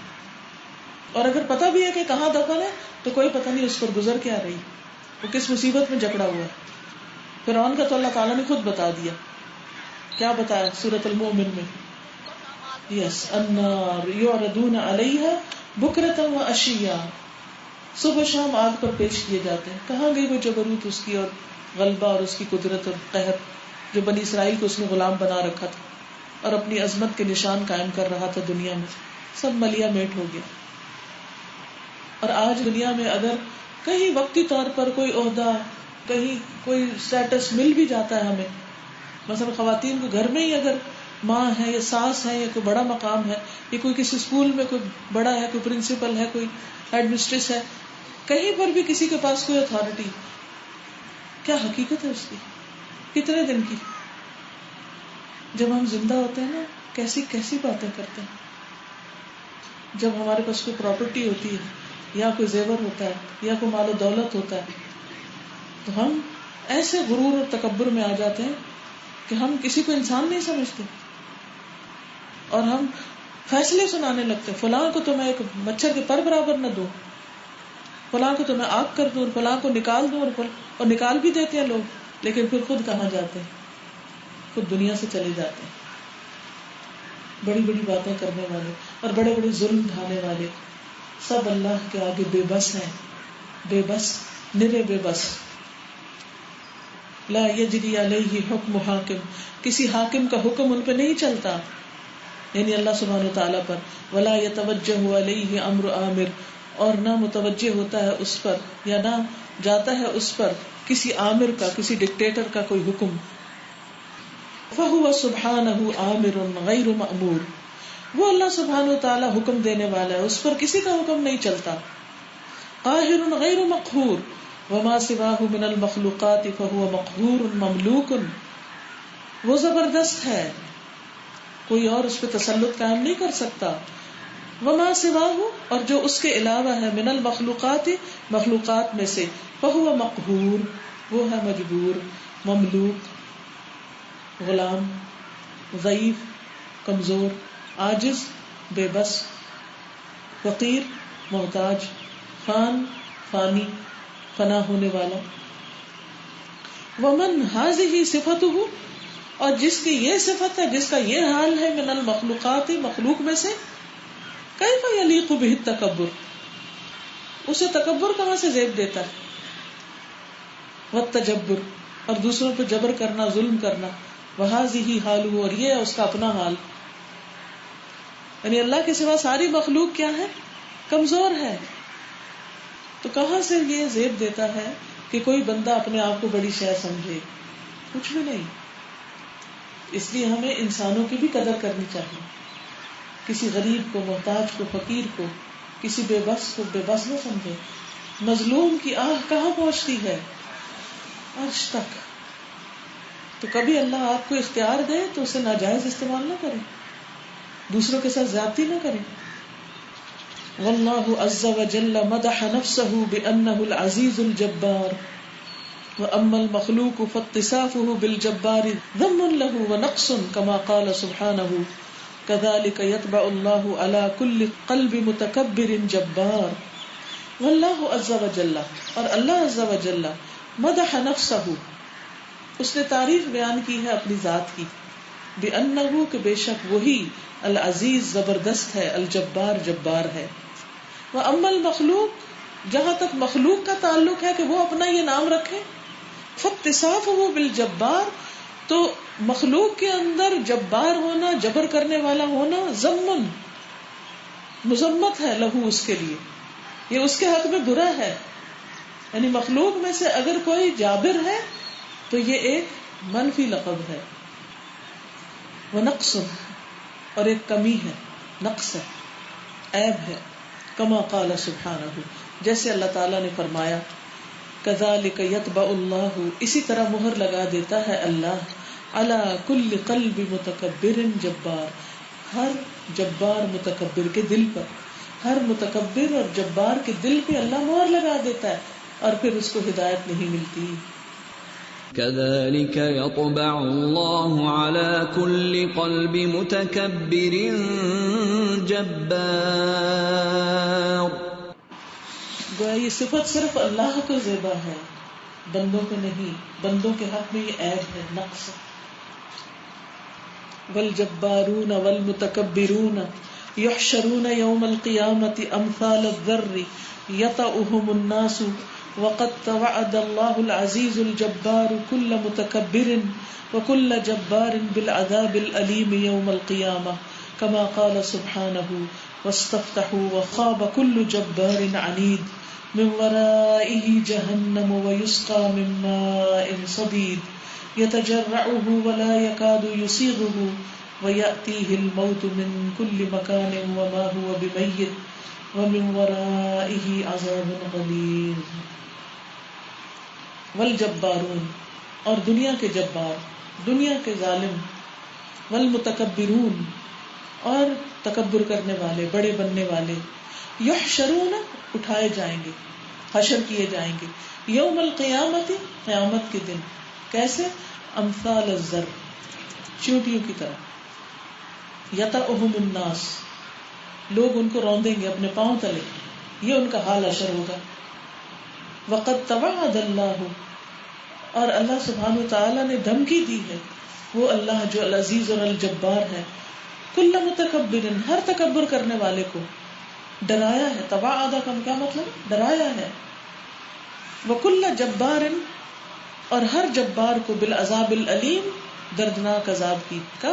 اور اگر پتا بھی ہے کہ کہاں دفن ہے تو کوئی پتہ نہیں اس پر گزر کیا رہی، وہ کس مصیبت میں جکڑا ہوا ہے۔ فرعون کا تو اللہ تعالیٰ نے خود بتا دیا، کیا بتایا سورۃ المؤمن میں، یس النار یعرضون علیہا بکرۃ وعشیا، صبح شام آگ پر پیش کیے جاتے ہیں۔ کہاں گئی وہ جبروت اس کی اور غلبہ اور اس کی قدرت اور قہر جو بنی اسرائیل کو اس نے غلام بنا رکھا تھا اور اپنی عظمت کے نشان قائم کر رہا تھا دنیا میں، سب ملیا میٹ ہو گیا۔ اور آج دنیا میں اگر کہیں وقتی طور پر کوئی عہدہ، کہیں کوئی اسٹیٹس مل بھی جاتا ہے ہمیں، مثلا خواتین کو گھر میں ہی اگر ماں ہے یا ساس ہے یا کوئی بڑا مقام ہے، یا کوئی کسی اسکول میں کوئی بڑا ہے، کوئی پرنسپل ہے، کوئی ایڈمنسٹریس ہے، کہیں پر بھی کسی کے پاس کوئی اتھارٹی، کیا حقیقت ہے اس کی؟ کتنے دن کی؟ جب ہم زندہ ہوتے ہیں نا، کیسی کیسی باتیں کرتے ہیں۔ جب ہمارے پاس کوئی پراپرٹی ہوتی ہے یا کوئی زیور ہوتا ہے یا کوئی مال و دولت ہوتا ہے تو ہم ایسے غرور اور تکبر میں آ جاتے ہیں کہ ہم کسی کو انسان نہیں سمجھتے، اور ہم فیصلے سنانے لگتے ہیں، فلاں کو تو میں ایک مچھر کے پر برابر نہ دوں، فلاں کو تو میں آگ کر دوں، اور فلاں کو نکال دوں، اور نکال بھی دیتے ہیں لوگ، لیکن پھر خود کہاں جاتے ہیں؟ خود دنیا سے چلے جاتے ہیں۔ بڑی بڑی باتیں کرنے والے اور بڑے بڑے ظلم ڈھانے والے سب اللہ کے آگے بے بس ہیں، بے بس، نرے بے بس۔ لا یجری علیہ حکم حاکم، کسی حاکم کا حکم ان پہ نہیں چلتا، یعنی اللہ سبحانہ وتعالیٰ پر، ولا یتوجہ علیہ امر عامر، اور نہ متوجہ ہوتا ہے اس پر یا نہ جاتا ہے اس پر کسی عامر کا، کسی ڈکٹیٹر کا کوئی حکم۔ فہو سبحانہ عامر غیر مأمور، وہ اللہ سبحانہ وتعالیٰ حکم دینے والا ہے، اس پر کسی کا حکم نہیں چلتا۔ قاہر غیر مقہور، وما سواہ من المخلوقات فہو مقہور مملوک، وہ زبردست ہے، کوئی اور اس پہ تسلط قائم نہیں کر سکتا۔ وما سواہ، اور جو اس کے علاوہ ہے، من المخلوقات، مخلوقات میں سے، فہو مقہور، وہ ہے مجبور، مملوک، غلام، ضعیف، کمزور، عاجز، بے بس، فقیر، محتاج، فان، فانی، فنا ہونے والا۔ ومن ہذہ صفته، اور جس کی یہ صفت ہے، جس کا یہ حال ہے، من المخلوقات، مخلوق میں سے، کیف یلیق بہ التکبر، اسے تکبر کہاں سے زیب دیتا ہے، والتجبر، اور دوسروں پہ جبر کرنا، ظلم کرنا، وہذہ حالہ، اور یہ ہے اس کا اپنا حال، یعنی اللہ کے سوا ساری مخلوق کیا ہے، کمزور ہے، تو کہاں سے یہ زیب دیتا ہے کہ کوئی بندہ اپنے آپ کو بڑی شے سمجھے؟ کچھ بھی نہیں۔ اس لیے ہمیں انسانوں کی بھی قدر کرنی چاہیے، کسی غریب کو، محتاج کو، فقیر کو، کسی بے بس کو بے بس نہ سمجھے۔ مظلوم کی آہ کہاں پہنچتی ہے؟ عرش تک۔ تو کبھی اللہ آپ کو اختیار دے تو اسے ناجائز استعمال نہ کریں، دوسروں کے ساتھ زیادتی نہ کریں۔ واللہ عز وجل مدح نفسه بأنه العزیز الجبار، وأما المخلوق فاتصافه بالجبار ذم له ونقص كما قال سبحانه كذلك يطبع الله على كل قلب متكبر جبار۔ واللہ عز وجل، اور اللہ عز وجل، مدح نفسه، اس نے تعریف بیان کی ہے اپنی ذات کی، بأنہ، کہ بے شک وہی، العزیز زبردست ہے، الجبار جبار ہے۔ وأما المخلوق، جہاں تک مخلوق کا تعلق ہے کہ وہ اپنا یہ نام رکھے، فاتصافہ بالجبار، تو مخلوق کے اندر جبار ہونا، جبر کرنے والا ہونا، ذم، مذمت ہے، لہو، اس کے لیے، یہ اس کے حق میں برا ہے۔ یعنی مخلوق میں سے اگر کوئی جابر ہے تو یہ ایک منفی لقب ہے، ونقص، اور ایک کمی ہے، نقص ہے، عیب ہے، کما قال سبحانہ، جیسے اللہ تعالیٰ نے فرمایا، کذالک یطبع اللہ، اسی طرح مہر لگا دیتا ہے اللہ، علی کل قلب متکبر جبار، ہر جبار متکبر کے دل پر، ہر متکبر اور جبار کے دل پہ اللہ مہر لگا دیتا ہے اور پھر اس کو ہدایت نہیں ملتی. كذلك يطبع الله على كل قلب متكبر جبار. گویا یہ صفت صرف اللہ کو زیبا ہے، بندوں کو نہیں، بندوں کے حق میں یہ عیب ہے، نقص. والجبارون والمتکبرون يحشرون يوم القيامة أمثال الذر يطأهم الناس وقد توعد الله العزيز الجبار كل متكبر وكل جبار بالعذاب الأليم يوم القيامة كما قال سبحانه واستفتحوا وخاب كل جبار عنيد من ورائه جهنم ويسقى من ماء صديد يتجرعه ولا يكاد يسيغه ويأتيه الموت من كل مكان وما هو بميت ومن ورائه عذاب غليظ. والجبارون، اور دنیا کے جبار، دنیا کے ظالم، والمتکبرون، اور تکبر کرنے والے، بڑے بننے والے، یحشرون، اٹھائے جائیں گے، حشر کیے جائیں گے، یوم القیامت، قیامت کے دن. کیسے؟ امثال الذر، چیونٹیوں کی طرح. یطأہم الناس، لوگ ان کو روندیں گے اپنے پاؤں تلے، یہ ان کا حال حشر ہوگا. وقد توعد اللہ، اور اللہ سبحانہ وتعالی نے دھمکی دی ہے، وہ اللہ جو العزیز اور الجبار ہے، کل متکبر، ہر تکبر کرنے والے کو ڈرایا ہے. توعد کا کیا مطلب؟ ڈرایا ہے. وکل جبار، اور ہر جبار کو بالعذاب العلیم، دردناک عذاب کی کا،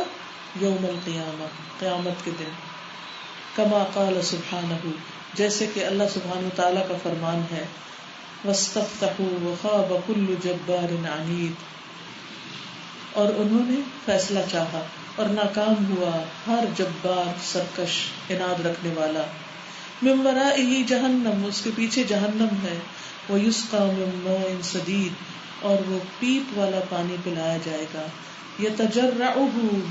یوم القیامہ، قیامت کے دن. کما قال سبحانہ، جیسے کہ اللہ سبحانہ وتعالی کا فرمان ہے، واستفتحوا وخاب كل جبار عنید، اور انہوں نے فیصلہ چاہا اور ناکام ہوا ہر جبار سرکش عناد رکھنے والا. من ورائہ جہنم، اس کے پیچھے جہنم ہے. ویسقى من ماء صدید، اور وہ پیپ والا پانی پلایا جائے گا. یتجرعہ،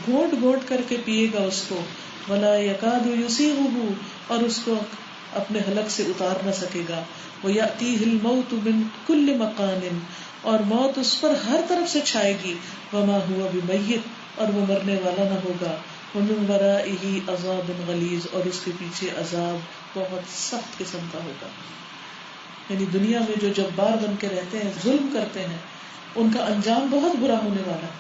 گھونٹ گھونٹ کر کے پیے گا اس کو. ولا یکاد یسیغہ، اور اس کو اپنے حلق سے اتار نہ سکے گا. وَيَأْتِيهِ الْمَوْتُ مِنْ كُلِّ مَكَانٍ، اور موت اس پر ہر طرف سے چھائے گی. وَمَا هُوَ بِمَيِّتٍ، اور وہ مرنے والا نہ ہوگا. وَمِنْ وَرَائِهِ عَذَابٌ غَلِيظٌ، اور اس کے پیچھے عذاب بہت سخت قسم کا ہوگا. یعنی دنیا میں جو جبار بن کے رہتے ہیں، ظلم کرتے ہیں، ان کا انجام بہت برا ہونے والا ہے.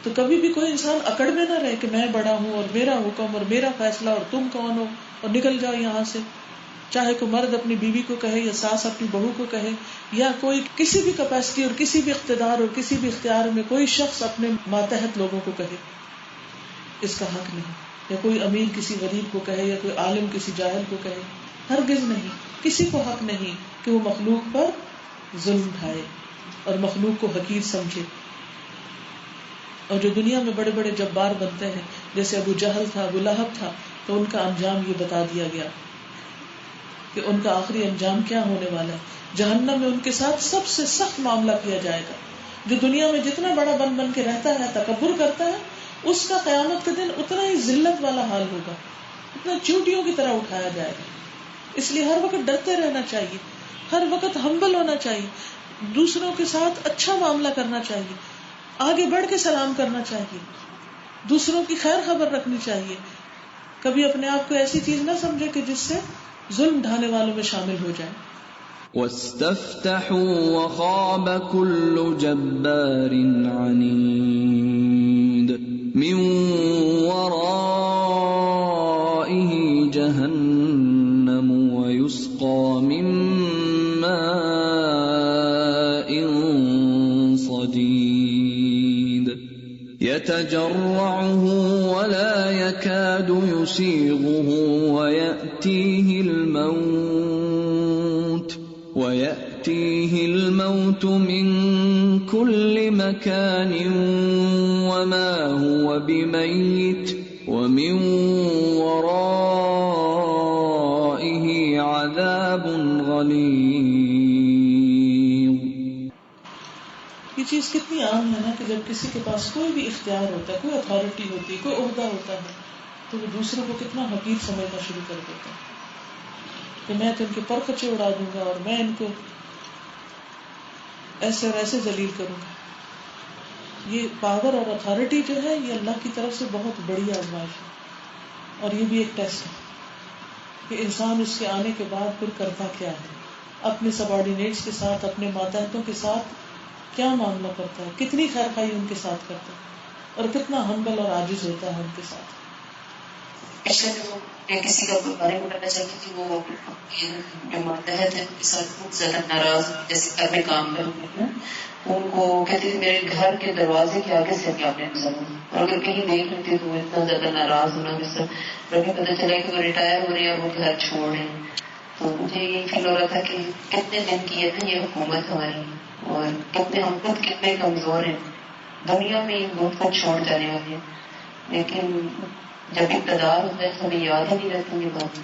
تو کبھی بھی کوئی انسان اکڑ میں نہ رہے کہ میں بڑا ہوں اور میرا حکم اور میرا فیصلہ اور تم کون ہو اور نکل جاؤ یہاں سے. چاہے کوئی مرد اپنی بیوی کو کہے یا ساس اپنی بہو کو کہے، یا کوئی کسی بھی کیپیسٹی اور کسی بھی اقتدار اور کسی بھی اختیار میں کوئی شخص اپنے ماتحت لوگوں کو کہے، اس کا حق نہیں. یا کوئی امیر کسی غریب کو کہے یا کوئی عالم کسی جاہل کو کہے، ہرگز نہیں. کسی کو حق نہیں کہ وہ مخلوق پر ظلم ڈھائے اور مخلوق کو حقیر سمجھے. اور جو دنیا میں بڑے بڑے جبار بنتے ہیں، جیسے ابو جہل تھا، ابو لہب تھا، تو ان کا انجام یہ بتا دیا گیا کہ ان کا آخری انجام کیا ہونے والا ہے. جہنم میں ان کے ساتھ سب سے سخت معاملہ کیا جائے گا. جو دنیا میں جتنا بڑا بن کے رہتا ہے، تکبر کرتا ہے، اس کا قیامت کے دن اتنا ہی ذلت والا حال ہوگا، اتنا چونٹیوں کی طرح اٹھایا جائے گا. اس لیے ہر وقت ڈرتے رہنا چاہیے، ہر وقت ہمبل ہونا چاہیے، دوسروں کے ساتھ اچھا معاملہ کرنا چاہیے، آگے بڑھ کے سلام کرنا چاہیے، دوسروں کی خیر خبر رکھنی چاہیے. کبھی اپنے آپ کو ایسی چیز نہ سمجھے کہ جس سے ظلم ڈھانے والوں میں شامل ہو جائے. واستفتحوا وخاب كل جبار عنيد من ورائه جهنم ويسقى من ماء صديد يتجرعه ولا يكاد يسيغه ويأتيه الموت من كل مكان وما هو بميت ومن ورائه عذاب غليظ. چیز کتنی عام ہے نا کہ جب کسی کے پاس کوئی بھی اختیار ہوتا ہے، کوئی اتھارٹی ہوتی ہے، کوئی عہدہ ہوتا ہے، تو وہ دوسروں کو کتنا حقیر سمجھنا شروع کر دیتا ہے کہ میں تو ان کے پر کچے اڑا دوں گا اور میں ان کو ایسے اور ایسے ذلیل کروں گا. یہ پاور اور اتھارٹی جو ہے یہ اللہ کی طرف سے بہت بڑی آزمائش ہے، اور یہ بھی ایک ٹیسٹ ہے کہ انسان اس کے آنے کے بعد پھر کرتا کیا ہے، اپنے سب آرڈینیٹس کے ساتھ، اپنے ماتحتوں کے ساتھ کیا معاملہ کرتا ہے، کتنی خیر خواہی ان کے ساتھ کرتا ہے، اور کتنا ہمبل اور عاجز ہوتا ہے ان کے ساتھ. کسی کا بارے میں بتانا چاہتی تھی، وہ جو ماتحت ہے ان کے ساتھ بہت زیادہ ناراض، جیسے گھر میں کام میں ان کو کہتی تھی میرے گھر کے دروازے کے آگے سے کیا نے گزرنا، اور اگر کہیں دیکھ لیتی تو وہ اتنا زیادہ ناراض ہونا، جس طرح پتہ چلا کہ وہ ریٹائر ہو رہے ہیں اور وہ گھر چھوڑ رہے ہیں. تو مجھے یہ فیل ہو رہا تھا کہ کتنے دن کی ہے یہ حکومت ہماری، اور کتنے ہم خود کتنے کمزور ہیں. دنیا میں بہت کچھ چھوڑ جانے والے ہیں، لیکن جب اقتدار ہوتا ہے ہمیں یاد ہی نہیں رہتی یہ بات.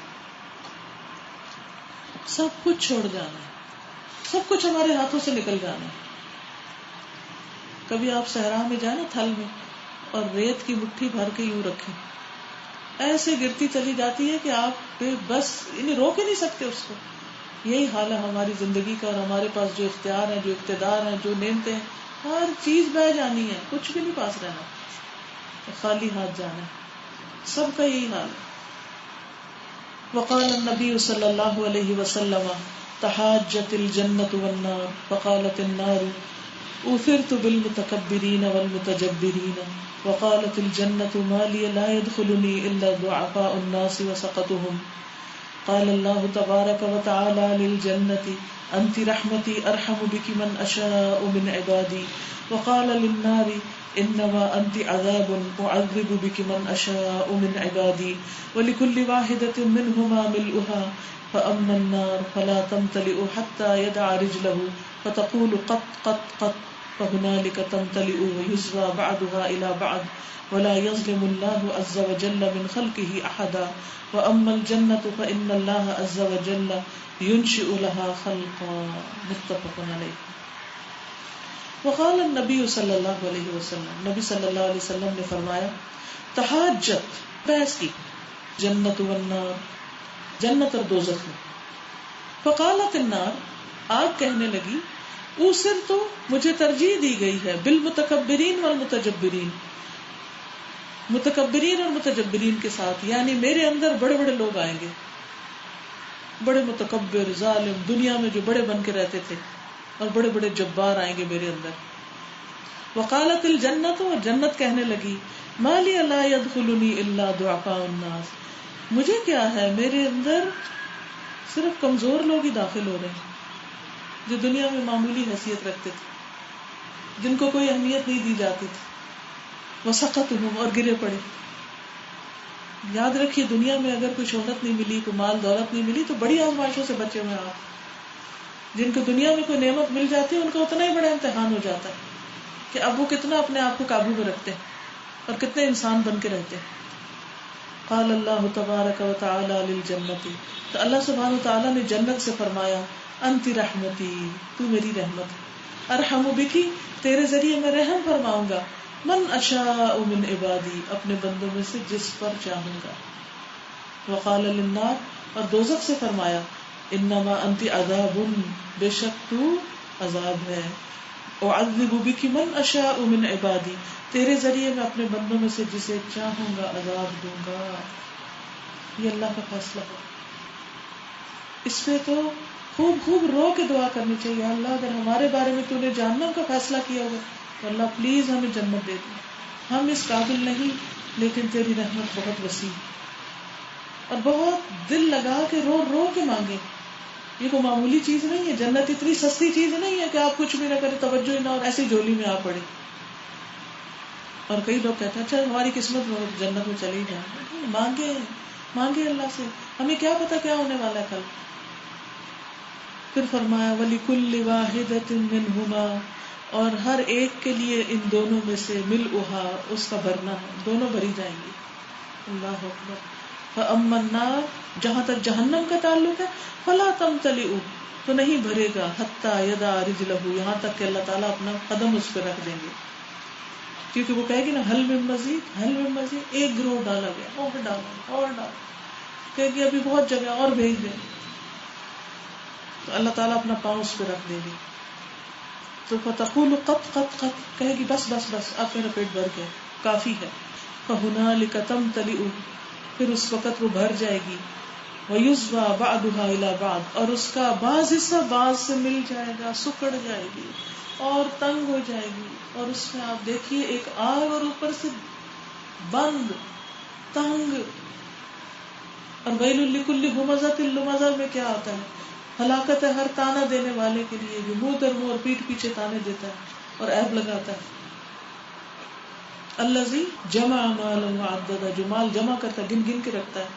سب کچھ چھوڑ جانا ہے، سب کچھ ہمارے ہاتھوں سے نکل جانا ہے. کبھی آپ صحرا میں جائیں نا تھل میں، اور ریت کی مٹھی بھر کے یوں رکھیں، ایسے گرتی چلی جاتی ہے کہ آپ بس انہیں روک ہی نہیں سکتے اس کو. یہی حال ہے ہماری زندگی کا، اور ہمارے پاس جو اختیار ہے، جو اقتدار ہے، جو نعمتیں ہیں، ہر چیز بہ جانی ہے، کچھ بھی نہیں پاس رہنا، خالی ہاتھ جانا ہے. سب کا یہی حال ہے. وقال النبی صلی اللہ علیہ وسلم تحاجت الجنۃ والنار فقالت النار اوثرت بالمتکبرین والمتجبرین وقالت الجنة ما لي لا يدخلني الا ضعفاء الناس وسقطهم. قال الله تبارك وتعالى للجنة انت رحمتي ارحم بك من اشاء من عبادي. وقال للنار انما انت عذاب اعذب بك من اشاء من عبادي. ولكل واحدة منهما ملؤها فاما النار فلا تمتلئ حتى يدع رجله فتقول قط قط قط فهنالك تمتلئ ويسوى بعضها الى بعض ولا يظلم الله عز وجل من خلقه احدا. واما الجنة فان الله عز وجل ينشئ لها خلقا. متفق علیہ. وقال النبی صلی اللہ علیہ وسلم، نبی صلی اللہ علیہ وسلم نے فرمایا، تحاجت بحث کی، جنت والنار، جنت اور دوزخ میں. فقالت النار، آگ کہنے لگی، اوسر تو مجھے ترجیح دی گئی ہے، بالمتکبرین والمتجبرین، متکبرین اور متجبرین کے ساتھ، یعنی میرے اندر بڑے بڑے لوگ آئیں گے، بڑے متکبر ظالم، دنیا میں جو بڑے بن کے رہتے تھے، اور بڑے بڑے جبار آئیں گے میرے اندر. وقالت الجنت، اور جنت کہنے لگی، ما لی لا يدخلنی الا ضعفاء الناس، مجھے کیا ہے، میرے اندر صرف کمزور لوگ ہی داخل ہو رہے ہیں، جو دنیا میں معمولی حیثیت رکھتے تھے، جن کو کوئی اہمیت نہیں دی جاتی تھی. وسقطهم، اور گرے پڑے. یاد رکھیے دنیا میں اگر کوئی شہرت نہیں ملی، کوئی مال دولت نہیں ملی، تو بڑی آزمائشوں سے بچے ہوئے آپ. جن کو دنیا میں کوئی نعمت مل جاتی ہے ان کا اتنا ہی بڑا امتحان ہو جاتا ہے کہ اب وہ کتنا اپنے آپ کو قابو میں رکھتے ہیں اور کتنے انسان بن کے رہتے ہیں. قال اللہ تبارک و تعالی للجنت، تو اللہ سبحانہ و تعالی نے جنت سے فرمایا، انت رحمتی، تو میری رحمت ہے، ارحم بکی، تیرے ذریعے میں رحم فرماؤں گا، من اشاء من عبادی، اپنے بندوں میں سے جس پر چاہوں گا. وقال للنار، اور دوزخ سے فرمایا، انما انت عذاب، بے شک تو عذاب ہے، اعذب بک من اشاء من عبادی، تیرے ذریعے میں اپنے بندوں میں سے جسے چاہوں گا عذاب دوں گا. یہ اللہ کا فیصلہ ہے. اس پہ تو خوب خوب رو کے دعا کرنی چاہیے، اللہ اگر ہمارے بارے میں تو نے جہنم کا فیصلہ کیا ہوگا تو اللہ پلیز ہمیں جنت دے دے. ہم اس قابل نہیں، لیکن تیری رحمت بہت وسیع، اور بہت دل لگا کے رو رو کے مانگے. یہ کوئی معمولی چیز نہیں ہے، جنت اتنی سستی چیز نہیں ہے کہ آپ کچھ بھی نہ کریں، توجہ ہی نہ اور ایسی جھولی میں آ پڑے. اور کئی لوگ کہتے ہیں اچھا ہماری قسمت میں جنت میں چلی جائیں. مانگے اللہ سے، ہمیں کیا پتا کیا ہونے والا ہے کل. پھر فرمایا وَلِكُلِّ وَاحِدَةٍ مِّنْهُمَا، اور ہر ایک کے لیے ان دونوں میں سے ملؤھا، اس کا بھرنا ہے، دونوں بھری جائیں گی. اللہ اکبر. فَأَمَّا النَّارُ جہاں تک جہنم کا تعلق ہے فَلَا تَمْتَلِئُ تو نہیں بھرے گا حَتَّى يَدَعَ رِجْلَهُ یہاں تک کہ اللہ تعالیٰ اپنا قدم اس پہ رکھ دیں گے. کیونکہ وہ کہے گی نا حل من مزید حل من مزید, ایک گروہ ڈالا گیا اور ڈالا کہے گی ابھی بہت جگہ اور بھیج دیں. تو اللہ تعالیٰ اپنا پاؤں اس پہ رکھ دے گی. تو فتقول قط قط قط کہے گی بس بس بس اب میرا پیٹ بھر گیا کافی ہے. فَهُنَالِكَ تَمْتَلِئُ پھر اس وقت وہ بھر جائے گی. وَيُزْوَى بَعْضُهَا إِلَى بَعْضٍ اور اس کا بعض حصہ بعض سے مل جائے گا, سکڑ جائے گی اور تنگ ہو جائے گی. اور اس میں آپ دیکھیے ایک آگ اور اوپر سے بند تنگ. اور وَيْلٌ لِكُلِّ هُمَزَةٍ لُمَزَةٍ میں کیا آتا ہے؟ ہلاکت ہے ہر تانا دینے والے کے لیے جو منہ در منہ اور پیٹ پیچھے تانے دیتا ہے اور عیب لگاتا ہے. الذی جمع مالا وعددا جو مال جمع کرتا ہے گن گن کے رکھتا ہے,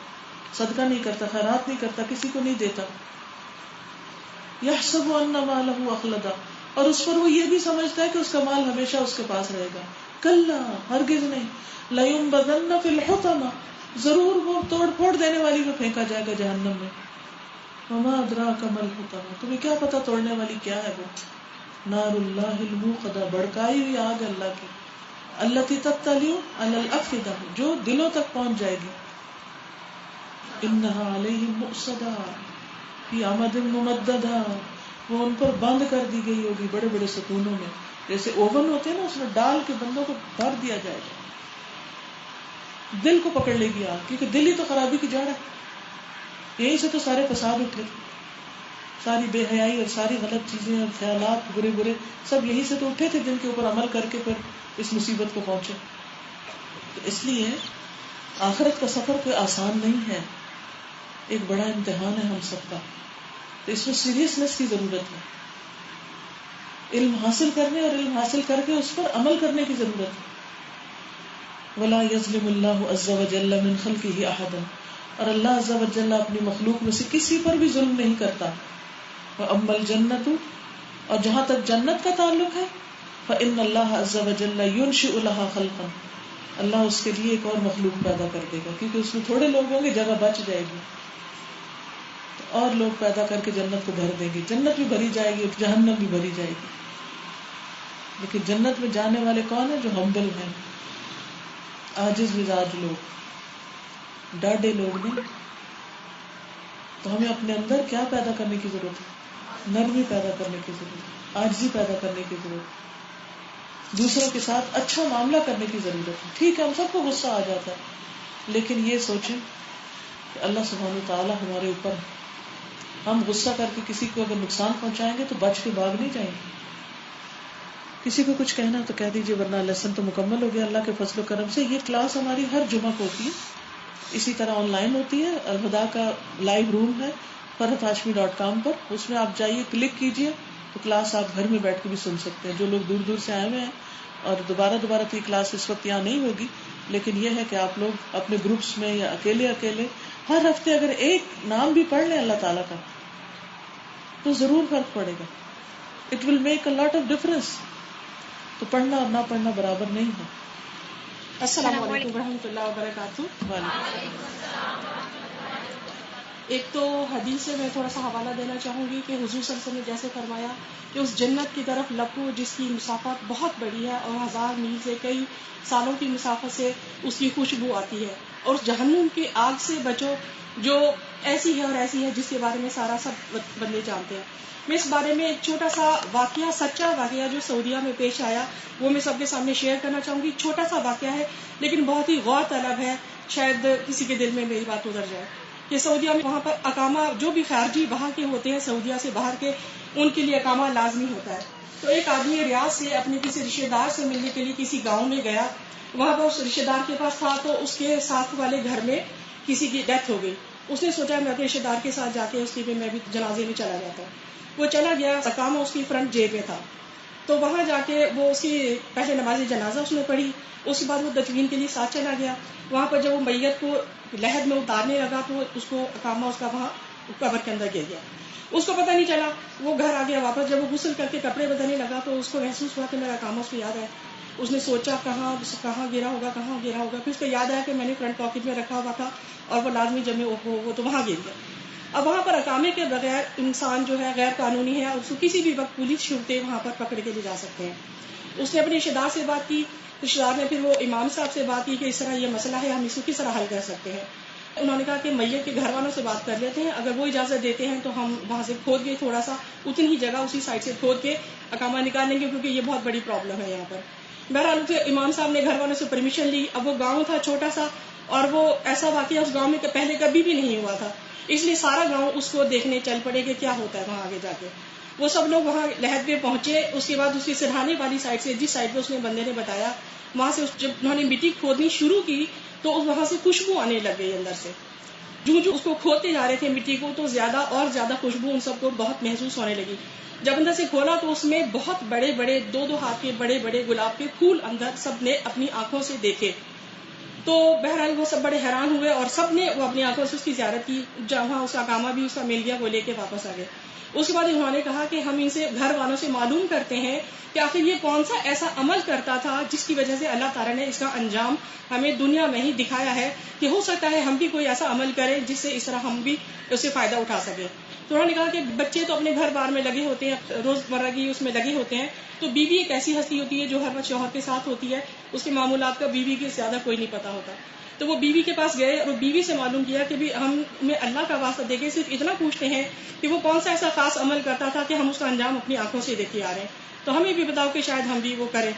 صدقہ نہیں کرتا, خیرات نہیں کرتا, کسی کو نہیں دیتا. یحسب ان مالہ اخلدا اور اس پر وہ یہ بھی سمجھتا ہے کہ اس کا مال ہمیشہ اس کے پاس رہے گا. کلا ہرگز نہیں. لینبذن فی الحطمہ ضرور وہ توڑ پھوڑ دینے والی میں پھینکا جائے گا جہنم میں. وما ادراک ما الحطمہ تمہیں کیا پتا توڑنے والی کیا ہے وہ؟ نار اللہ الموقدہ بڑکائی ہوئی آگ اللہ کی. التی تطلع علی الافئدہ جو دلوں تک پہنچ جائے گی. انہا علیہم مؤصدہ فی عمد ممددہ وہ ان پر بند کر دی گئی ہوگی بڑے بڑے ستونوں میں, جیسے اوون ہوتے ہیں نا اس میں ڈال کے بندوں کو بھر دیا جائے گا. دل کو پکڑ لے گی آگ کیونکہ دل ہی تو خرابی کی جڑ ہے. یہیں سے تو سارے فساد اٹھے, ساری بے حیائی اور ساری غلط چیزیں اور خیالات برے برے سب یہیں سے تو اٹھے تھے جن کے اوپر عمل کر کے پھر اس مصیبت کو پہنچے. تو اس لیے آخرت کا سفر کوئی آسان نہیں ہے, ایک بڑا امتحان ہے ہم سب کا. تو اس میں سیریسنس کی ضرورت ہے, علم حاصل کرنے اور علم حاصل کر کے اس پر عمل کرنے کی ضرورت ہے. ولا یظلم اللہ عز وجل من خلقہ احدا اور اللہ عز وجل اپنی مخلوق میں سے کسی پر بھی ظلم نہیں کرتا. وَأَمَّا الْجَنَّةُ اور جہاں تک جنت کا تعلق ہے فَإِنَّ اللَّهَ عَزَّ وَجَلَّ يُنْشِئُ لَهَا خَلْقًا اللہ اس کے لیے ایک اور مخلوق پیدا کر دے گا کیونکہ اس میں تھوڑے لوگ ہوں گے, جگہ بچ جائے گی اور لوگ پیدا کر کے جنت کو بھر دیں گے. جنت بھی بھری جائے گی, جہنم بھی بھری جائے گی. لیکن جنت میں جانے والے کون ہیں؟ جو ہمبل ہیں, عاجز مزاج لوگ, ڈاڈے لوگ نہیں. تو ہمیں اپنے اندر کیا پیدا کرنے کی ضرورت ہے؟ نرمی پیدا کرنے کی ضرورت ہے, عاجزی پیدا کرنے کی ضرورت ہے, دوسروں کے ساتھ اچھا معاملہ کرنے کی ضرورت ہے. ٹھیک ہے ہم سب کو غصہ آ جاتا ہے لیکن یہ سوچیں کہ اللہ سبحانہ وتعالی ہمارے اوپر, ہم غصہ کر کے کسی کو اگر نقصان پہنچائیں گے تو بچ کے بھاگ نہیں جائیں گے. کسی کو کچھ کہنا تو کہہ دیجیے ورنہ لیسن تو مکمل ہو گیا اللہ کے فضل و کرم سے. یہ کلاس ہماری ہر جمعہ کو ہوتی ہے, اسی طرح آن لائن ہوتی ہے. الہدا کا لائیو روم ہے farhathashmi.com پر, اس میں آپ جائیے کلک کیجئے تو کلاس آپ گھر میں بیٹھ کے بھی سن سکتے ہیں. جو لوگ دور دور سے آئے ہوئے ہیں اور دوبارہ تو یہ کلاس اس وقت یہاں نہیں ہوگی, لیکن یہ ہے کہ آپ لوگ اپنے گروپس میں یا اکیلے ہر ہفتے اگر ایک نام بھی پڑھ لیں اللہ تعالیٰ کا تو ضرور فرق پڑے گا. It will make a lot of difference. تو پڑھنا اور نہ پڑھنا برابر نہیں ہے. السلام علیکم ورحمۃ اللہ وبرکاتہ. ایک تو حدیث سے میں تھوڑا سا حوالہ دینا چاہوں گی کہ حضور صلی اللہ علیہ وسلم نے جیسے فرمایا کہ اس جنت کی طرف لپو جس کی مسافت بہت بڑی ہے اور 1000 میل سے کئی سالوں کی مسافت سے اس کی خوشبو آتی ہے, اور جہنم کی آگ سے بچو جو ایسی ہے اور ایسی ہے جس کے بارے میں سارا سب بندے جانتے ہیں. میں اس بارے میں ایک چھوٹا سا واقعہ, سچا واقعہ جو سعودیہ میں پیش آیا وہ میں سب کے سامنے شیئر کرنا چاہوں گی. چھوٹا سا واقعہ ہے لیکن بہت ہی غور طلب ہے, شاید کسی کے دل میں میری بات اتر جائے. کہ سعودیہ میں وہاں پر اقامہ جو بھی خارجی وہاں کے ہوتے ہیں سعودیہ سے باہر کے, ان کے لیے اقامہ لازمی ہوتا ہے. تو ایک آدمی ریاض سے اپنے کسی رشتے دار سے ملنے کے لیے کسی گاؤں میں گیا. وہاں پر اس رشتے دار کے پاس تھا تو اس کے ساتھ والے گھر میں کسی کی ڈیتھ ہو گئی. اس نے سوچا میں اپنے رشتے دار کے ساتھ جا کے اس کی میں بھی جنازے میں چلا جاتا. وہ چلا گیا, اقامہ اس کی فرنٹ جیب میں تھا. تو وہاں جا کے وہ اس کی پہلے نماز جنازہ اس نے پڑھی, اس کے بعد وہ تدفین کے لیے ساتھ چلا گیا. وہاں پر جب وہ میت کو لحد میں اتارنے لگا تو اس کو اقامہ اس کا وہاں قبر کے اندر گر گیا. اس کو پتہ نہیں چلا, وہ گھر آ گیا واپس. جب وہ غسل کر کے کپڑے بدلنے لگا تو اس کو محسوس ہوا کہ میرا اقامہ اس کو یاد ہے. اس نے سوچا کہاں گرا ہوگا پھر اس کو یاد آیا کہ میں نے فرنٹ پاکٹ میں رکھا ہوا تھا اور وہ لازمی جب میں وہ تو وہاں گر گیا. اب وہاں پر اقامے کے بغیر انسان جو ہے غیر قانونی ہے اور اس کو کسی بھی وقت پولیس شرطے وہاں پر پکڑ کے لے جا سکتے ہیں. اس نے اپنے رشتے دار سے بات کی, رشتے دار نے پھر وہ امام صاحب سے بات کی کہ اس طرح یہ مسئلہ ہے, ہم اس کو کس طرح حل کر سکتے ہیں. انہوں نے کہا کہ میت کے گھر والوں سے بات کر لیتے ہیں, اگر وہ اجازت دیتے ہیں تو ہم وہاں سے کھود کے تھوڑا سا اتنی ہی جگہ اسی سائڈ سے کھود کے اقامہ نکالیں گے, کیونکہ یہ بہت بڑی پرابلم ہے یہاں پر. بہرحال امام صاحب نے گھر والوں سے پرمیشن لی. اب وہ گاؤں تھا چھوٹا سا, اور وہ ایسا واقعہ اس گاؤں میں پہلے کبھی بھی نہیں ہوا تھا, اس لیے سارا گاؤں اس کو دیکھنے چل پڑے کہ کیا ہوتا ہے وہاں آگے جا کے. وہ سب لوگ وہاں لحد پہ پہنچے. اس کے بعد اس کی سرہانے والی سائڈ سے, جس سائڈ پہ اس نے بندے نے بتایا, وہاں سے جب انہوں نے مٹی کھودنی شروع کی تو وہاں سے خوشبو آنے لگ گئی اندر سے. جو اس کو کھودتے جا رہے تھے مٹی کو, تو زیادہ اور زیادہ خوشبو ان سب کو بہت محسوس ہونے لگی. جب اندر سے کھولا تو اس میں بہت بڑے بڑے 2-2 ہاتھ کے بڑے بڑے گلاب کے پھول اندر سب نے اپنی آنکھوں سے دیکھے. تو بہرحال وہ سب بڑے حیران ہوئے اور سب نے وہ اپنی آنکھوں سے اس کی زیارت کی. جہاں اس کا اقامہ بھی اس کا مل گیا, وہ لے کے واپس آ گئے. اس کے بعد انہوں نے کہا کہ ہم ان سے گھر والوں سے معلوم کرتے ہیں کہ آخر یہ کون سا ایسا عمل کرتا تھا جس کی وجہ سے اللہ تعالیٰ نے اس کا انجام ہمیں دنیا میں ہی دکھایا ہے, کہ ہو سکتا ہے ہم بھی کوئی ایسا عمل کریں جس سے اس طرح ہم بھی اس سے فائدہ اٹھا سکیں. تو انہوں نے کہا کہ بچے تو اپنے گھر بار میں لگے ہوتے ہیں, روزمرہ کی اس میں لگے ہوتے ہیں, تو بیوی ایک ایسی ہستی ہوتی ہے جو ہر وقت شوہر کے ساتھ ہوتی ہے, اس کے معمولات کا بیوی کے زیادہ کوئی نہیں پتا ہوتا. تو وہ بیوی کے پاس گئے اور بیوی سے معلوم کیا کہ بھی ہمیں اللہ کا واسطہ دے کے صرف اتنا پوچھتے ہیں کہ وہ کون سا ایسا خاص عمل کرتا تھا کہ ہم اس کا انجام اپنی آنکھوں سے دیکھے آ رہے ہیں, تو ہمیں بھی بتاؤ کہ شاید ہم بھی وہ کریں.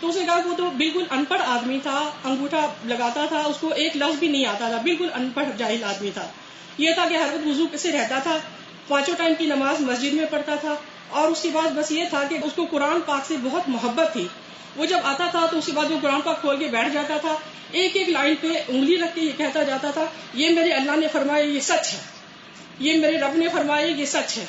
تو اس نے کہا کہ وہ تو بالکل ان پڑھ آدمی تھا, انگوٹھا لگاتا تھا, اس کو ایک لفظ بھی نہیں آتا تھا, بالکل ان پڑھ جاہل آدمی تھا. یہ تھا کہ ہر وقت وضو سے رہتا تھا, 5 ٹائم کی نماز مسجد میں پڑھتا تھا, اور اس کے بعد بس یہ تھا کہ اس کو قرآن پاک سے بہت محبت تھی. وہ جب آتا تھا تو اس کے بعد وہ قرآن پاک کھول کے بیٹھ جاتا تھا, ایک ایک لائن پہ انگلی رکھ کے یہ کہتا جاتا تھا, یہ میرے اللہ نے فرمایا یہ سچ ہے, یہ میرے رب نے فرمایا یہ سچ ہے.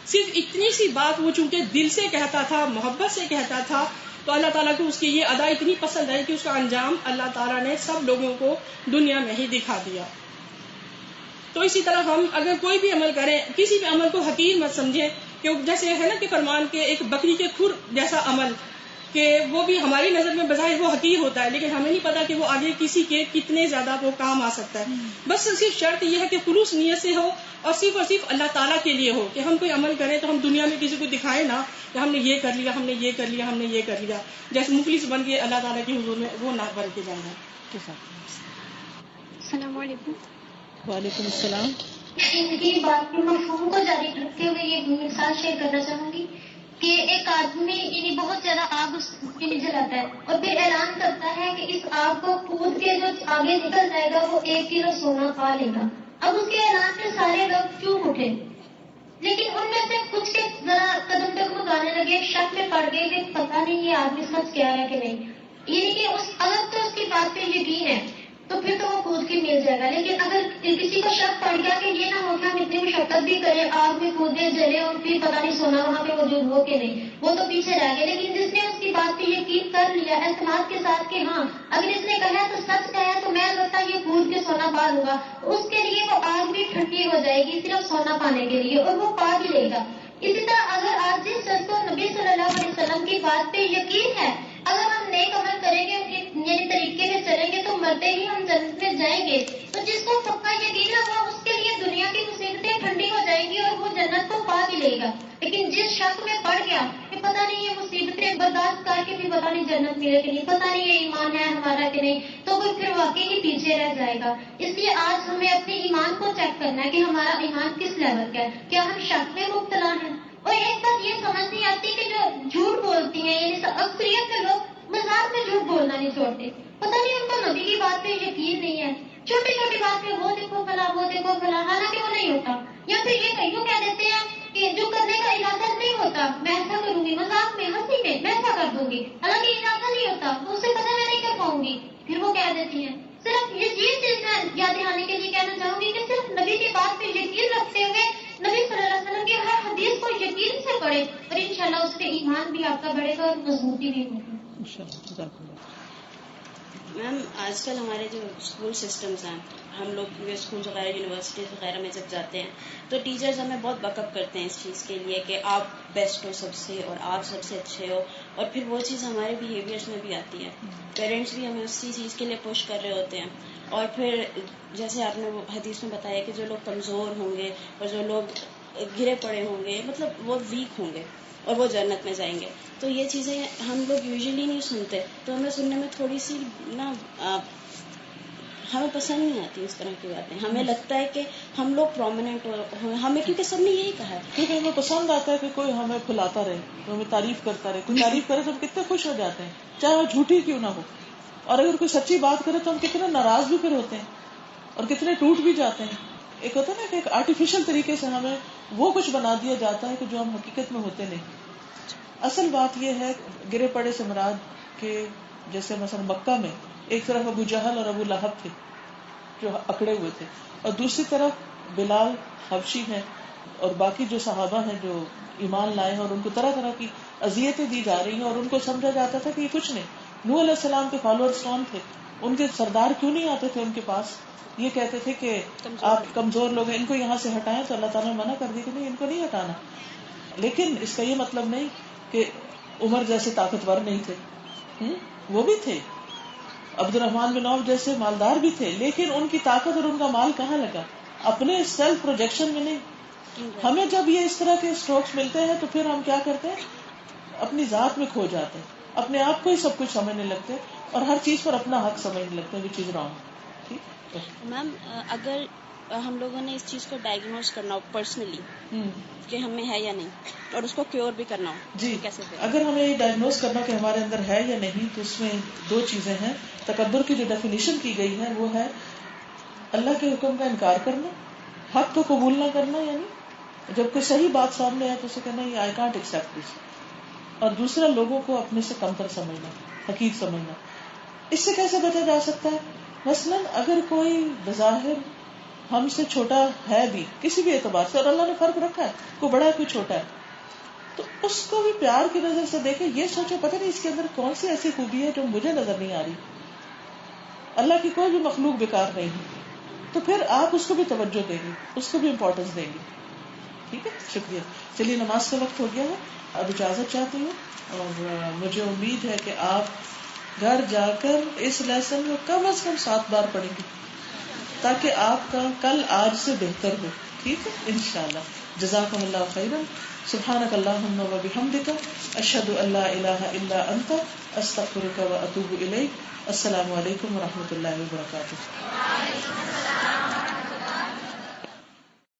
صرف اتنی سی بات وہ چونکہ دل سے کہتا تھا, محبت سے کہتا تھا, تو اللہ تعالیٰ کو اس کی یہ ادا اتنی پسند ہے کہ اس کا انجام اللہ تعالیٰ نے سب لوگوں کو دنیا میں ہی دکھا دیا. تو اسی طرح ہم اگر کوئی بھی عمل کریں, کسی بھی عمل کو حقیر مت سمجھیں, کہ جیسے ہے نا کہ فرمان کے ایک بکری کے کھر جیسا عمل, کہ وہ بھی ہماری نظر میں بظاہر وہ حقیر ہوتا ہے, لیکن ہمیں نہیں پتا کہ وہ آگے کسی کے کتنے زیادہ وہ کام آ سکتا ہے. بس صرف شرط یہ ہے کہ خلوص نیت سے ہو اور صرف اللہ تعالیٰ کے لیے ہو, کہ ہم کوئی عمل کریں تو ہم دنیا میں کسی کو دکھائیں نا کہ ہم نے یہ کر لیا, ہم نے یہ کر لیا, ہم نے یہ کر لیا, جیسے مخلص بن کے اللہ تعالیٰ کے حضور میں وہ نہ بن کے جانا. السلام علیکم. وعلیکم السلام. ان کی بات کی مفہوم کو جاری رکھتے ہوئے یہ مثال شیئر کرنا چاہوں گی کہ ایک آدمی یعنی بہت زیادہ آگ اس کے نیچے جلاتا ہے اور پھر اعلان کرتا ہے کہ اس آگ کو کود کے جو آگے نکل جائے گا وہ 1 کلو سونا پا لے گا. اب اس کے اعلان سے سارے لوگ چوپ اٹھے, لیکن ان میں سے کچھ کے ذرا قدم ٹکمکانے لگے, شک میں پڑ گئے کہ پتہ نہیں یہ آدمی سچ کہہ رہا ہے کہ نہیں. یعنی کہ اگر تو اس کی بات پہ یقین ہے تو پھر تو وہ کود کے مل جائے گا, لیکن اگر کسی کو شک پڑ گیا کہ یہ نہ ہو کہ ہم اتنی مشقت بھی کریں, آگ میں کودے جلے اور پھر پتہ نہیں سونا وہاں پہ موجود ہو کہ نہیں, وہ تو پیچھے رہ گئے. لیکن جس نے اس کی بات پہ یقین کر لیا اعتماد کے ساتھ کہ ہاں اگر اس نے کہا تو سچ کہا تو میں البتہ یہ کود کے سونا پا لوں گا, اس کے لیے وہ آگ بھی ٹھنڈی ہو جائے گی صرف سونا پانے کے لیے, اور وہ پا بھی لے گا. اسی طرح اگر آج جس شخص کو نبی صلی اللہ علیہ وسلم کی بات پہ یقین ہے, اگر ہم نیک عمل کریں گے یعنی طریقے سے چلیں گے تو مرتے ہی ہم جنت میں جائیں گے, تو جس کو پکا یقین ہوگا اس کے لیے دنیا کی مصیبتیں ٹھنڈی ہو جائیں گی اور وہ جنت کو پا بھی لے گا. لیکن جس شک میں پڑ گیا کہ پتہ نہیں یہ مصیبتیں برداشت کر کے بھی پتہ نہیں جنت ملے کہ نہیں, پتہ نہیں یہ ایمان ہے ہمارا کہ نہیں, تو وہ پھر واقعی ہی پیچھے رہ جائے گا. اس لیے آج ہمیں اپنے ایمان کو چیک کرنا ہے کہ ہمارا ایمان کس لیول کا ہے, کیا ہم شک میں مبتلا ہیں. اور ایک بات یہ سمجھ نہیں آتی کہ جو جھوٹ بولتی ہیں یعنی اکثریت کے لوگ مذاق میں جھوٹ بولنا نہیں چھوڑتے, پتہ نہیں ان کو نبی کی بات پہ یقین نہیں ہے, چھوٹی چھوٹی بات پہ وہ دیکھو بھلا وہ دیکھو بھلا, حالانکہ وہ نہیں ہوتا. یا پھر یہ کئیوں کہہ دیتے ہیں کہ جو کرنے کا ارادہ نہیں ہوتا میں ایسا کروں گی, مذاق میں ہنسی میں ایسا کر دوں گی, حالانکہ ارادہ نہیں ہوتا تو اسے پتہ میں نہیں کر پاؤں گی, پھر وہ کہہ دیتی ہیں. صرف یہ چیز میں یاد دلانے کے لیے کہنا چاہوں گی کہ صرف نبی کی بات پہ یقین رکھتے ہوئے نبی صلی اللہ علیہ وسلم کی ہر حدیث کو یقین سے پڑھے, اور انشاءاللہ اس سے ایمان بھی آپ کا بڑھے گا اور مضبوطی بھی ہوگی. میم آج کل ہمارے جو اسکول سسٹمز ہیں, ہم لوگ اسکولس وغیرہ یونیورسٹیز وغیرہ میں جب جاتے ہیں تو ٹیچرز ہمیں بہت بیک اپ کرتے ہیں اس چیز کے لیے کہ آپ بیسٹ ہو سب سے اور آپ سب سے اچھے ہو, اور پھر وہ چیز ہمارے بیہیویئرس میں بھی آتی ہے. پیرنٹس بھی ہمیں اسی چیز کے لیے پش کر رہے ہوتے ہیں. اور پھر جیسے آپ نے وہ حدیث میں بتایا کہ جو لوگ کمزور ہوں گے اور جو لوگ گرے پڑے ہوں گے, مطلب وہ ویک ہوں گے اور وہ جنت میں جائیں گے. تو یہ چیزیں ہم لوگ یوزلی نہیں سنتے, تو ہمیں سننے میں تھوڑی سی نا ہمیں پسند نہیں آتی اس طرح کی باتیں. ہمیں لگتا ہے کہ ہم لوگ پرومیننٹ ہوں, ہمیں کیونکہ سب نے یہی کہا ہے. کیونکہ ہمیں پسند آتا ہے کہ کوئی ہمیں پھلاتا رہے, ہمیں تعریف کرتا رہے. کوئی تعریف کرے تو ہم کتنے خوش ہو جاتے ہیں, چاہے وہ جھوٹی کیوں نہ ہو. اور اگر کوئی سچی بات کرے تو ہم کتنے ناراض بھی پھر ہوتے ہیں اور کتنے ٹوٹ بھی جاتے ہیں. ایک ہوتا ہے نا کہ ایک آرٹیفیشل طریقے سے ہمیں وہ کچھ بنا دیا جاتا ہے کہ جو ہم حقیقت میں ہوتے نہیں. اصل بات یہ ہے گرے پڑے سے مراد کہ جیسے مثلا مکہ میں ایک طرف ابو جہل اور ابو لہب تھے جو اکڑے ہوئے تھے, اور دوسری طرف بلال حبشی ہیں اور باقی جو صحابہ ہیں جو ایمان لائے ہیں, اور ان کو طرح طرح کی اذیتیں دی جا رہی ہیں, اور ان کو سمجھا جاتا تھا کہ یہ کچھ نہیں. نوح علیہ السلام کے فالوورز کون تھے, ان کے سردار کیوں نہیں آتے تھے ان کے پاس, یہ کہتے تھے کہ آپ کمزور لوگ ہیں, ان کو یہاں سے ہٹائیں. تو اللہ تعالیٰ نے منع کر دیا کہ نہیں, ان کو نہیں ہٹانا. لیکن اس کا یہ مطلب نہیں کہ عمر جیسے طاقتور نہیں تھے, وہ بھی تھے. عبد الرحمن بن عوف جیسے مالدار بھی تھے, لیکن ان کی طاقت اور ان کا مال کہاں لگا, اپنے سیلف پروجیکشن میں نہیں. ہمیں جب یہ اس طرح کے اسٹروکس ملتے ہیں تو پھر ہم کیا کرتے ہیں, اپنی ذات میں کھو جاتے ہیں, اپنے آپ کو ہی سب کچھ سمجھنے لگتے ہیں اور ہر چیز پر اپنا حق سمجھنے لگتے ہیں, which is wrong. میم اگر ہم لوگوں نے اس چیز کو ڈائگنوز کرنا ہو پرسنلی کہ ہمیں ہے یا نہیں, اور اس کو کیور بھی کرنا ہو, جی کیسے کریں؟ اگر ہمیں یہ ڈائگنوز کرنا کہ ہمارے اندر ہے یا نہیں, تو اس میں دو چیزیں ہیں. تکبر کی جو ڈیفینیشن کی گئی ہے وہ ہے اللہ کے حکم کا انکار کرنا, حق کو قبول نہ کرنا, یعنی جب کوئی صحیح بات سامنے آئے تو اسے کہنا یہ I can't accept this. اور دوسرا لوگوں کو اپنے سے کمتر سمجھنا, حقیر سمجھنا. اس سے کیسے بچا جا سکتا ہے؟ مثلا اگر کوئی بظاہر ہم سے چھوٹا ہے بھی کسی بھی اعتبار سے, اور اللہ نے فرق رکھا ہے, کوئی بڑا ہے کوئی چھوٹا ہے, تو اس کو بھی پیار کی نظر سے دیکھیں. یہ سوچو پتہ نہیں اس کے اندر کون سی ایسی خوبی ہے جو مجھے نظر نہیں آ رہی. اللہ کی کوئی بھی مخلوق بیکار نہیں ہے, تو پھر آپ اس کو بھی توجہ دیں گے, اس کو بھی امپورٹینس دیں گے. ٹھیک ہے, شکریہ. چلیے نماز کا وقت ہو گیا ہے, اب اجازت چاہتی ہوں, اور مجھے امید ہے کہ آپ گھر جا کر اس لیسن میں کم از کم 7 بار پڑھیں گے تاکہ آپ کا کل آج سے بہتر ہو. ٹھیک ہے انشاءاللہ. جزاکم اللہ خیرا. سبحانک اللہم و بحمدک, اشہد ان لا الہ الا انت, استغفرک و اتوب الیک. السلام علیکم و رحمۃ اللہ وبرکاتہ.